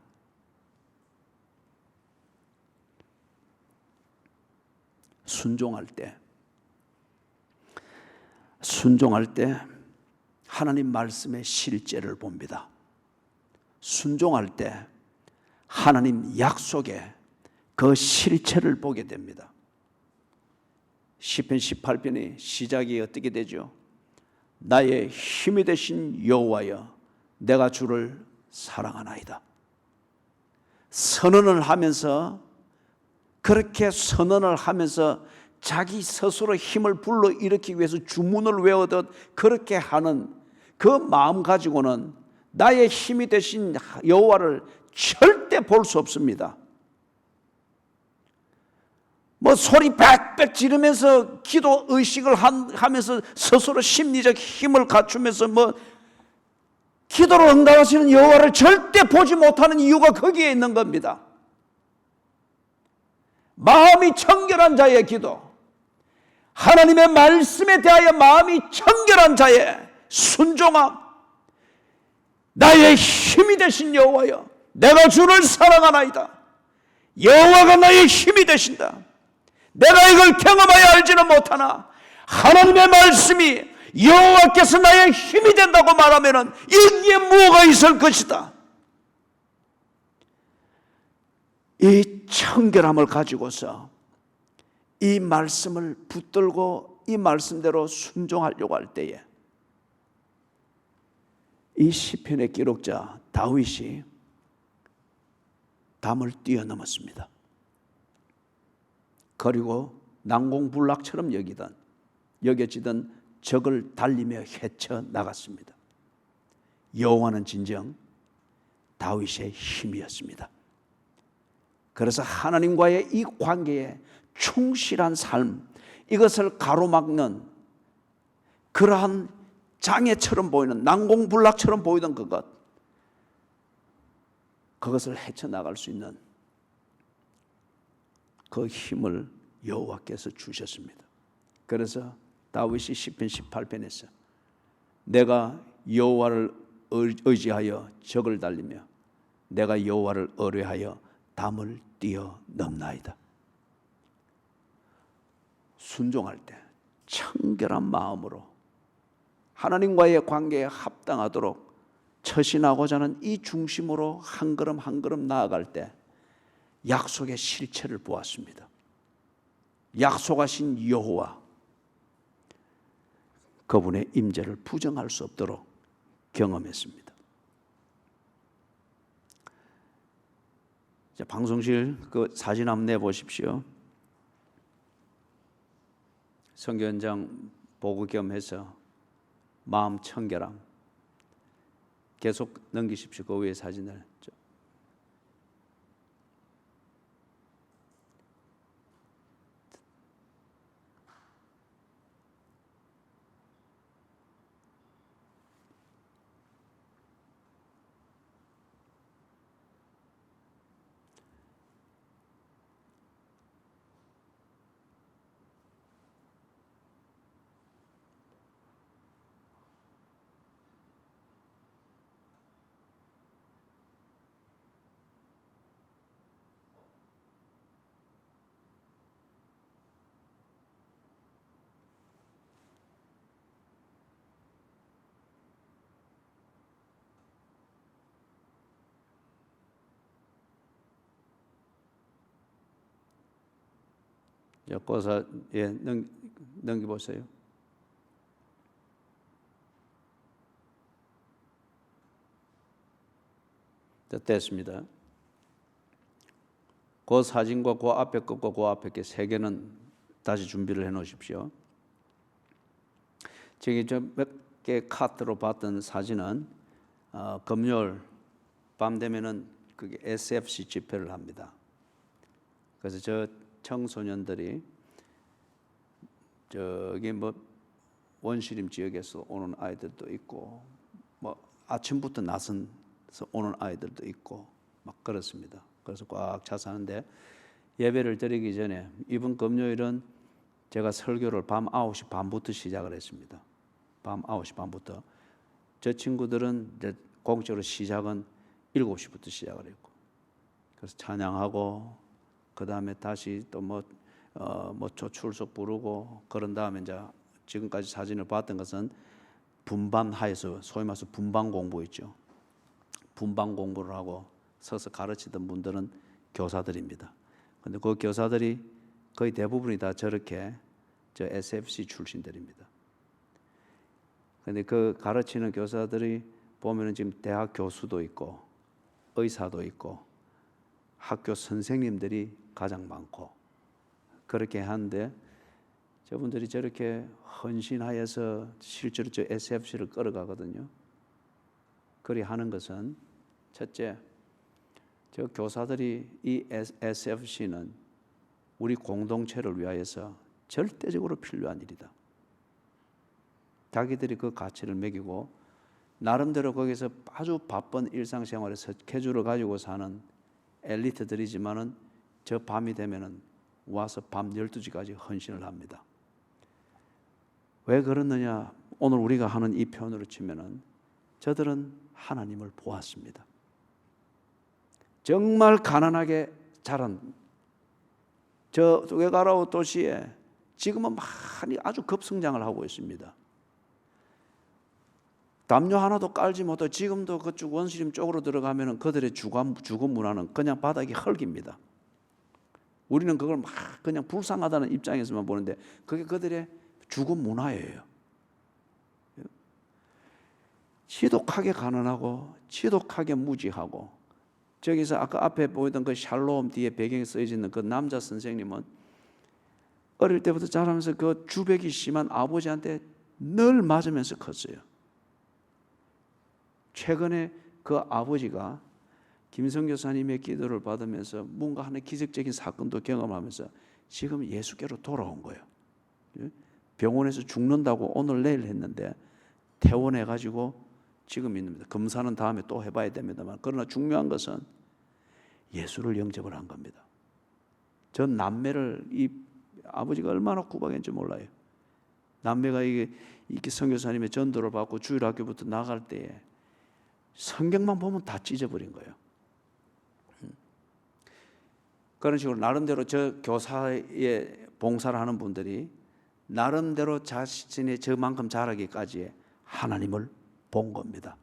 순종할 때 하나님 말씀의 실제를 봅니다. 순종할 때 하나님 약속의 그 실체를 보게 됩니다. 시편 18편의 시작이 어떻게 되죠? 나의 힘이 되신 여호와여, 내가 주를 사랑하나이다. 선언을 하면서, 그렇게 선언을 하면서 자기 스스로 힘을 불러일으키기 위해서 주문을 외우듯 그렇게 하는 그 마음 가지고는 나의 힘이 되신 여호와를 절대 볼 수 없습니다. 소리 빽빽 지르면서 기도 의식을 하면서 스스로 심리적 힘을 갖추면서 기도로 응답하시는 여호와를 절대 보지 못하는 이유가 거기에 있는 겁니다. 마음이 청결한 자의 기도, 하나님의 말씀에 대하여 마음이 청결한 자의 순종함, 나의 힘이 되신 여호와여, 내가 주를 사랑하나이다. 여호와가 나의 힘이 되신다. 내가 이걸 경험하여 알지는 못하나 하나님의 말씀이 여호와께서 나의 힘이 된다고 말하면 여기에 무엇가 있을 것이다. 이 청결함을 가지고서 이 말씀을 붙들고 이 말씀대로 순종하려고 할 때에 이 시편의 기록자 다윗이 담을 뛰어넘었습니다. 그리고 난공불락처럼 여겨지던 적을 달리며 헤쳐나갔습니다. 여호와는 진정 다윗의 힘이었습니다. 그래서 하나님과의 이 관계에 충실한 삶, 이것을 가로막는 그러한 장애처럼 보이는, 난공불락처럼 보이던 그것을 헤쳐나갈 수 있는 그 힘을 여호와께서 주셨습니다. 그래서 다윗이 시편 18편에서 내가 여호와를 의지하여 적을 달리며 내가 여호와를 의뢰하여 담을 뛰어넘나이다. 순종할 때 청결한 마음으로 하나님과의 관계에 합당하도록 처신하고자 하는 이 중심으로 한 걸음 한 걸음 나아갈 때 약속의 실체를 보았습니다. 약속하신 여호와, 그분의 임재를 부정할 수 없도록 경험했습니다. 자, 방송실 그 사진 한번 내보십시오. 선교 현장 보고 겸해서 마음 청결함 계속 넘기십시오. 그 위에 사진을. 고사 예 넘겨보세요. 됐습니다. 그 사진과 그 앞에 것과 그 앞에 게 세 개는 다시 준비를 해 놓으십시오. 저기 몇 개 카트로 봤던 사진은 금요일 밤 되면은 그게 SFC 집회를 합니다. 그래서 저 청소년들이 저기 뭐 원시림 지역에서 오는 아이들도 있고 뭐 아침부터 나서서 오는 아이들도 있고 막 그렇습니다. 그래서 꽉 차서 하는데 예배를 드리기 전에 이번 금요일은 제가 설교를 밤 9시 반부터 시작을 했습니다. 밤 9시 반부터. 저 친구들은 이제 공적으로 시작은 7시부터 시작을 했고, 그래서 찬양하고 그 다음에 다시 또 뭐 초출석 부르고 그런 다음에 이제 지금까지 사진을 봤던 것은 분반하에서 소위 말해서 분반 공부 있죠. 분반 공부를 하고 서서 가르치던 분들은 교사들입니다. 근데 그 교사들이 거의 대부분이 다 저렇게 저 SFC 출신들입니다. 근데 그 가르치는 교사들이 보면은 지금 대학 교수도 있고 의사도 있고 학교 선생님들이 가장 많고 그렇게 하는데 저분들이 저렇게 헌신하여서 실제로 저 SFC를 끌어가거든요. 그리 하는 것은 첫째, 저 교사들이 이 SFC는 우리 공동체를 위하여서 절대적으로 필요한 일이다. 자기들이 그 가치를 매기고 나름대로 거기서 아주 바쁜 일상생활에 스케줄을 가지고 사는 엘리트들이지만은 저 밤이 되면은 와서 밤 12시까지 헌신을 합니다. 왜 그러느냐? 오늘 우리가 하는 이 표현으로 치면은 저들은 하나님을 보았습니다. 정말 가난하게 자란 저 외가라오 도시에 지금은 많이 아주 급성장을 하고 있습니다. 담요 하나도 깔지 못하고 지금도 그쪽 원시림 쪽으로 들어가면 그들의 주거 문화는 그냥 바닥이 흙입니다. 우리는 그걸 막 그냥 불쌍하다는 입장에서만 보는데 그게 그들의 주거 문화예요. 지독하게 가난하고 지독하게 무지하고 저기서 아까 앞에 보이던 그 샬롬 뒤에 배경에 쓰여져 있는 그 남자 선생님은 어릴 때부터 자라면서 그 주백이 심한 아버지한테 늘 맞으면서 컸어요. 최근에 그 아버지가 김성 교사님의 기도를 받으면서 뭔가 하는 기적적인 사건도 경험하면서 지금 예수께로 돌아온 거예요. 병원에서 죽는다고 오늘 내일 했는데 퇴원해가지고 지금 있습니다. 검사는 다음에 또 해봐야 됩니다만 그러나 중요한 것은 예수를 영접을 한 겁니다. 전 남매를 이 아버지가 얼마나 구박했는지 몰라요. 남매가 이게 선교사님의 전도를 받고 주일학교부터 나갈 때에 성경만 보면 다 찢어버린 거예요. 그런 식으로 나름대로 저 교사의 봉사를 하는 분들이 나름대로 자신의 저만큼 잘하기까지 하나님을 본 겁니다.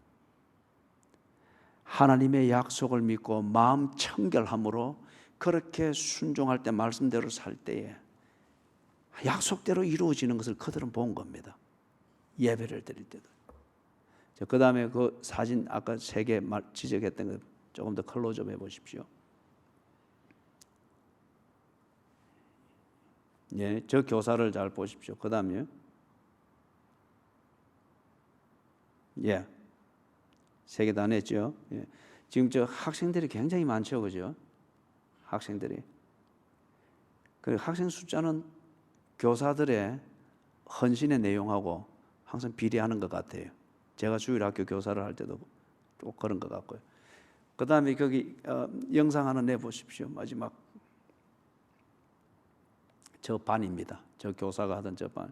하나님의 약속을 믿고 마음 청결함으로 그렇게 순종할 때 말씀대로 살 때에 약속대로 이루어지는 것을 그들은 본 겁니다. 예배를 드릴 때도. 그 다음에 그 사진 아까 세 개 지적했던 거 조금 더 클로즈업 해보십시오. 예, 저 교사를 잘 보십시오. 그 다음에 예, 세 개 다 냈죠. 예. 지금 저 학생들이 굉장히 많죠, 그죠? 학생들이. 그 학생 숫자는 교사들의 헌신의 내용하고 항상 비례하는 것 같아요. 제가 주일학교 교사를 할 때도 꼭 그런 것 같고요. 그 다음에 거기 영상 하나 내보십시오. 마지막 저 반입니다. 저 교사가 하던 저 반.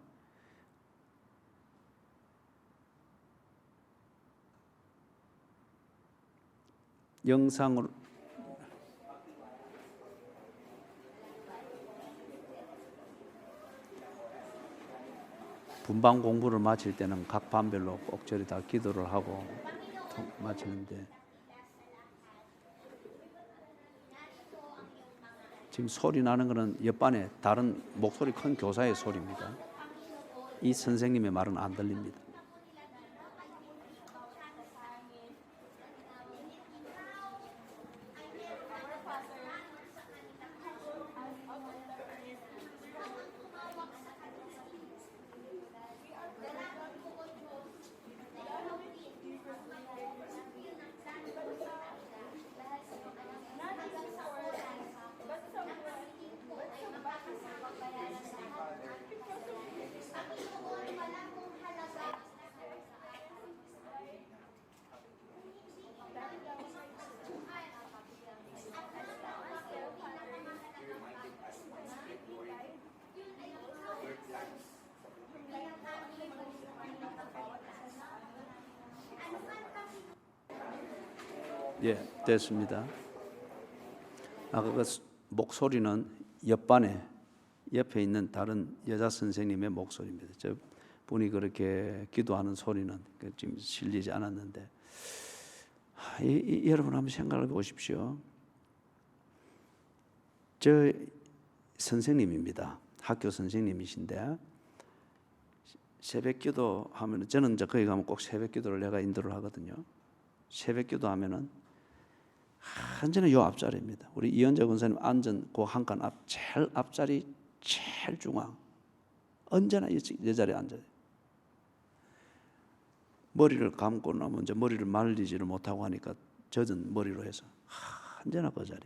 영상으로 분반 공부를 마칠 때는 각 반별로 꼭 저리 다 기도를 하고 마치는데 지금 소리 나는 거는 옆반에 다른 목소리 큰 교사의 소리입니다. 이 선생님의 말은 안 들립니다. 예, 됐습니다. 아까 그 목소리는 옆반에 옆에 있는 다른 여자 선생님의 목소리입니다. 저 분이 그렇게 기도하는 소리는 지금 실리지 않았는데, 여러분 한번 생각해 보십시오. 저 선생님입니다. 학교 선생님이신데 새벽기도 하면 저는 이제 거기 가면 꼭 새벽기도를 내가 인도를 하거든요. 새벽기도 하면은 언제나 요 앞자리입니다. 우리 이현자 권사님 앉은 그 한 칸 앞 제일 앞자리 제일 중앙 언제나 이 자리에 앉아요. 머리를 감고 나면 이제 머리를 말리지를 못하고 하니까 젖은 머리로 해서 언제나 그 자리.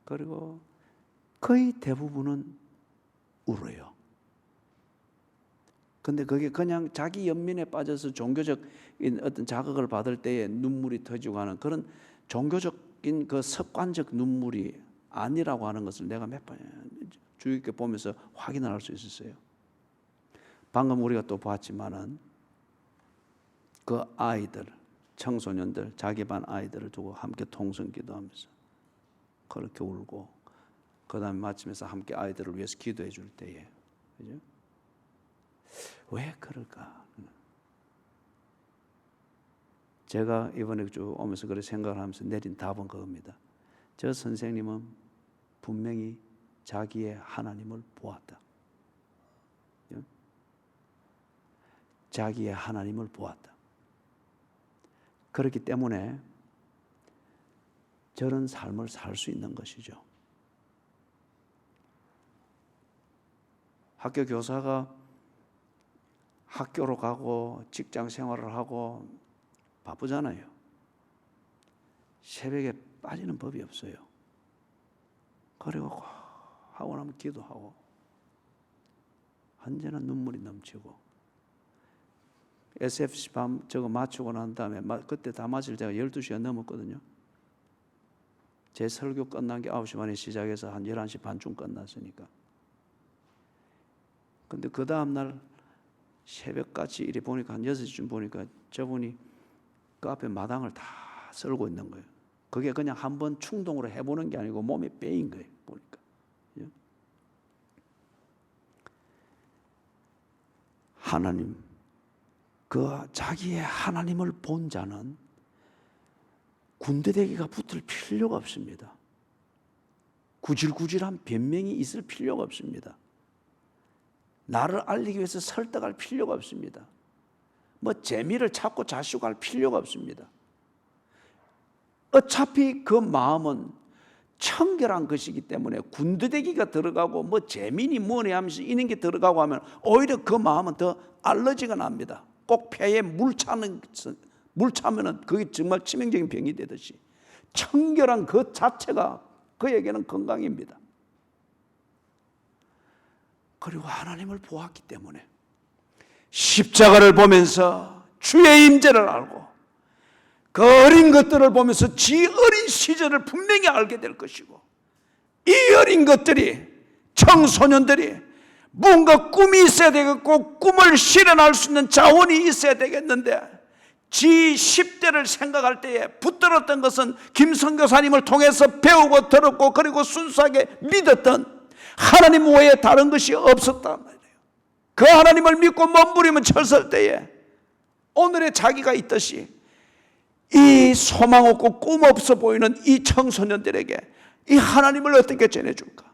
그리고 거의 대부분은 울어요. 근데 그게 그냥 자기 연민에 빠져서 종교적인 어떤 자극을 받을 때에 눈물이 터지고 하는 그런 종교적인 그 습관적 눈물이 아니라고 하는 것을 내가 몇 번 주의 깊게 보면서 확인을 할 수 있었어요. 방금 우리가 또 봤지만은 그 아이들, 청소년들, 자기 반 아이들을 두고 함께 통성 기도하면서 그렇게 울고, 그 다음에 마치면서 함께 아이들을 위해서 기도해 줄 때에, 그죠? 왜 그럴까? 제가 이번에 쭉 오면서 그렇게 생각을 하면서 내린 답은 그겁니다. 저 선생님은 분명히 자기의 하나님을 보았다. 자기의 하나님을 보았다. 그렇기 때문에 저런 삶을 살 수 있는 것이죠. 학교 교사가 학교로 가고 직장 생활을 하고 바쁘잖아요. 새벽에 빠지는 법이 없어요. 그리고 하고 나면 기도하고 언제나 눈물이 넘치고, SFC 밤 저거 마치고 난 다음에 그때 다 마칠 때가 12시가 넘었거든요. 제 설교 끝난 게 9시 반에 시작해서 한 11시 반쯤 끝났으니까. 근데 그 다음날 새벽같이 이리 보니까 한 6시쯤 보니까 저분이 그 앞에 마당을 다 썰고 있는 거예요. 그게 그냥 한번 충동으로 해보는 게 아니고 몸에 빼인 거예요. 보니까. 하나님, 그 자기의 하나님을 본 자는 군대대기가 붙을 필요가 없습니다. 구질구질한 변명이 있을 필요가 없습니다. 나를 알리기 위해서 설득할 필요가 없습니다. 뭐 재미를 찾고 자식할 필요가 없습니다. 어차피 그 마음은 청결한 것이기 때문에 군더대기가 들어가고 뭐 재미니 뭐니 하면서 이런 게 들어가고 하면 오히려 그 마음은 더 알러지가 납니다. 꼭 폐에 물 차면은 그게 정말 치명적인 병이 되듯이 청결한 것 자체가 그에게는 건강입니다. 그리고 하나님을 보았기 때문에 십자가를 보면서 주의 임재를 알고 그 어린 것들을 보면서 지 어린 시절을 분명히 알게 될 것이고, 이 어린 것들이, 청소년들이 뭔가 꿈이 있어야 되겠고 꿈을 실현할 수 있는 자원이 있어야 되겠는데, 지 10대를 생각할 때에 붙들었던 것은 김 선교사님을 통해서 배우고 들었고 그리고 순수하게 믿었던 하나님 외에 다른 것이 없었단 말이에요. 그 하나님을 믿고 몸부림은 쳤을 때에 오늘의 자기가 있듯이 이 소망 없고 꿈 없어 보이는 이 청소년들에게 이 하나님을 어떻게 전해줄까?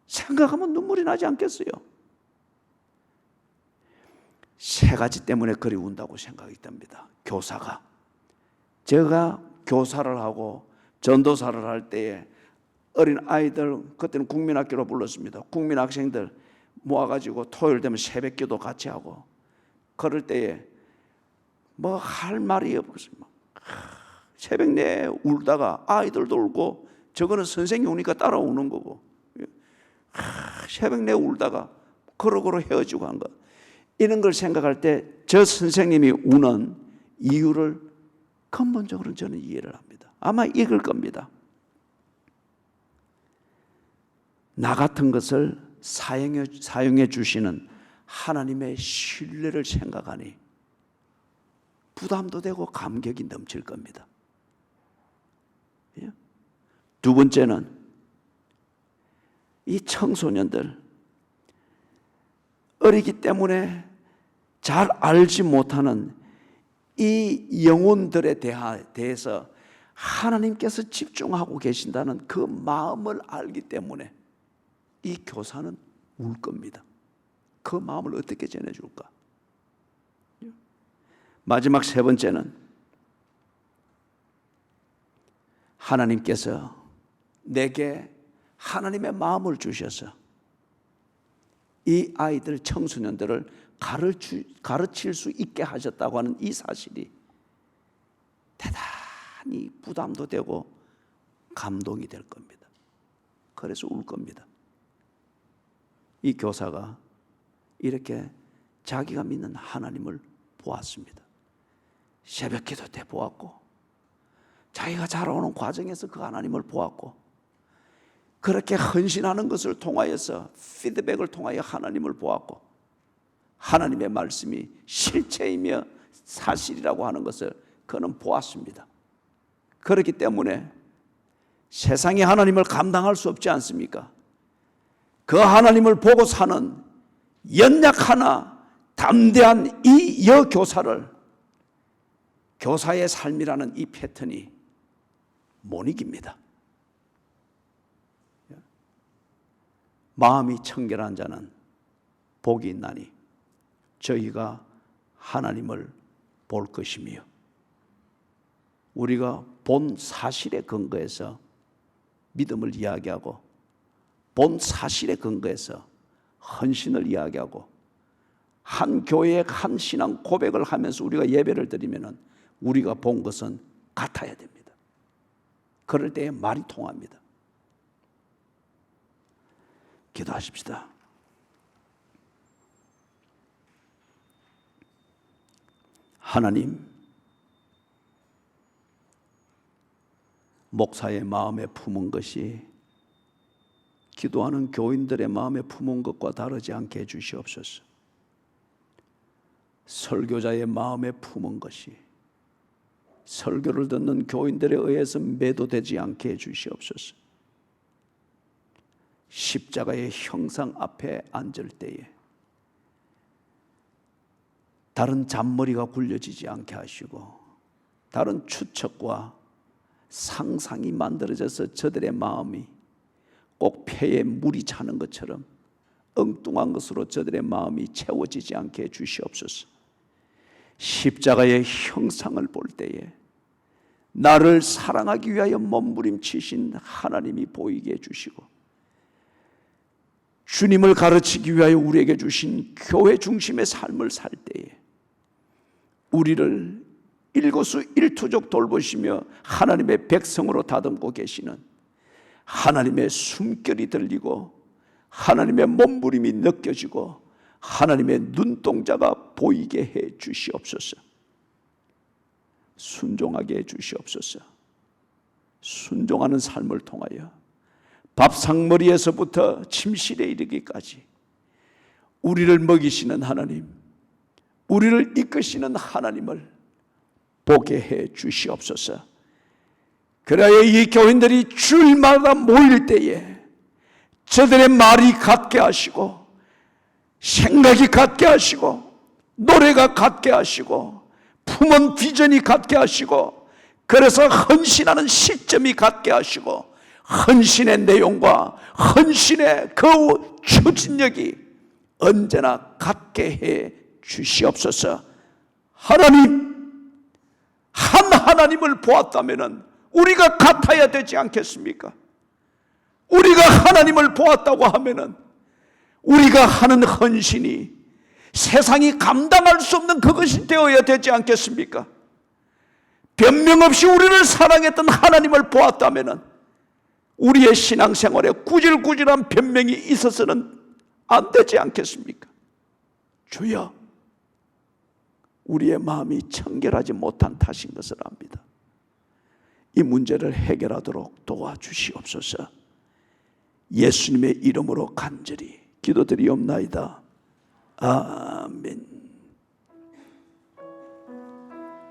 생각하면 눈물이 나지 않겠어요? 세 가지 때문에 그리운다고 생각이 듭니다. 교사가. 제가 교사를 하고 전도사를 할 때에 어린 아이들, 그때는 국민학교로 불렀습니다. 국민학생들 모아가지고 토요일 되면 새벽기도 같이 하고 그럴 때에 뭐 할 말이 없어요. 새벽 내에 울다가 아이들도 울고 저거는 선생님 오니까 따라오는 거고 새벽 내에 울다가 그러고로 헤어지고 한 것. 이런 걸 생각할 때 저 선생님이 우는 이유를 근본적으로 저는 이해를 합니다. 아마 이걸 겁니다. 나 같은 것을 사용해 주시는 하나님의 신뢰를 생각하니 부담도 되고 감격이 넘칠 겁니다. 두 번째는 이 청소년들 어리기 때문에 잘 알지 못하는 이 영혼들에 대해서 하나님께서 집중하고 계신다는 그 마음을 알기 때문에 이 교사는 울 겁니다. 그 마음을 어떻게 전해줄까? 마지막 세 번째는 하나님께서 내게 하나님의 마음을 주셔서 이 아이들, 청소년들을 가르칠 수 있게 하셨다고 하는 이 사실이 대단히 부담도 되고 감동이 될 겁니다. 그래서 울 겁니다. 이 교사가 이렇게 자기가 믿는 하나님을 보았습니다. 새벽 기도 때 보았고 자기가 자라오는 과정에서 그 하나님을 보았고 그렇게 헌신하는 것을 통하여서 피드백을 통하여 하나님을 보았고 하나님의 말씀이 실체이며 사실이라고 하는 것을 그는 보았습니다. 그렇기 때문에 세상이 하나님을 감당할 수 없지 않습니까? 그 하나님을 보고 사는 연약하나 담대한 이 여교사를 교사의 삶이라는 이 패턴이 못 이깁니다. 마음이 청결한 자는 복이 있나니 저희가 하나님을 볼 것이며 우리가 본 사실에 근거해서 믿음을 이야기하고 본 사실에 근거해서 헌신을 이야기하고 한 교회의 한 신앙 고백을 하면서 우리가 예배를 드리면 우리가 본 것은 같아야 됩니다. 그럴 때에 말이 통합니다. 기도하십시다. 하나님, 목사의 마음에 품은 것이 기도하는 교인들의 마음에 품은 것과 다르지 않게 해주시옵소서. 설교자의 마음에 품은 것이 설교를 듣는 교인들에 의해서 매도되지 않게 해주시옵소서. 십자가의 형상 앞에 앉을 때에 다른 잔머리가 굴려지지 않게 하시고 다른 추측과 상상이 만들어져서 저들의 마음이 꼭 폐에 물이 차는 것처럼 엉뚱한 것으로 저들의 마음이 채워지지 않게 해주시옵소서. 십자가의 형상을 볼 때에 나를 사랑하기 위하여 몸부림치신 하나님이 보이게 해주시고 주님을 가르치기 위하여 우리에게 주신 교회 중심의 삶을 살 때에 우리를 일거수일투족 돌보시며 하나님의 백성으로 다듬고 계시는 하나님의 숨결이 들리고 하나님의 몸부림이 느껴지고 하나님의 눈동자가 보이게 해 주시옵소서. 순종하게 해 주시옵소서. 순종하는 삶을 통하여 밥상머리에서부터 침실에 이르기까지 우리를 먹이시는 하나님, 우리를 이끄시는 하나님을 보게 해 주시옵소서. 그래야 이 교인들이 주일마다 모일 때에 저들의 말이 같게 하시고 생각이 같게 하시고 노래가 같게 하시고 품은 비전이 같게 하시고 그래서 헌신하는 시점이 갖게 하시고 헌신의 내용과 헌신의 그 추진력이 언제나 갖게 해 주시옵소서. 하나님, 한 하나님을 보았다면 우리가 같아야 되지 않겠습니까? 우리가 하나님을 보았다고 하면 우리가 하는 헌신이 세상이 감당할 수 없는 그것이 되어야 되지 않겠습니까? 변명 없이 우리를 사랑했던 하나님을 보았다면 우리의 신앙생활에 구질구질한 변명이 있어서는 안 되지 않겠습니까? 주여, 우리의 마음이 청결하지 못한 탓인 것을 압니다. 이 문제를 해결하도록 도와주시옵소서. 예수님의 이름으로 간절히 기도드리옵나이다. 아멘.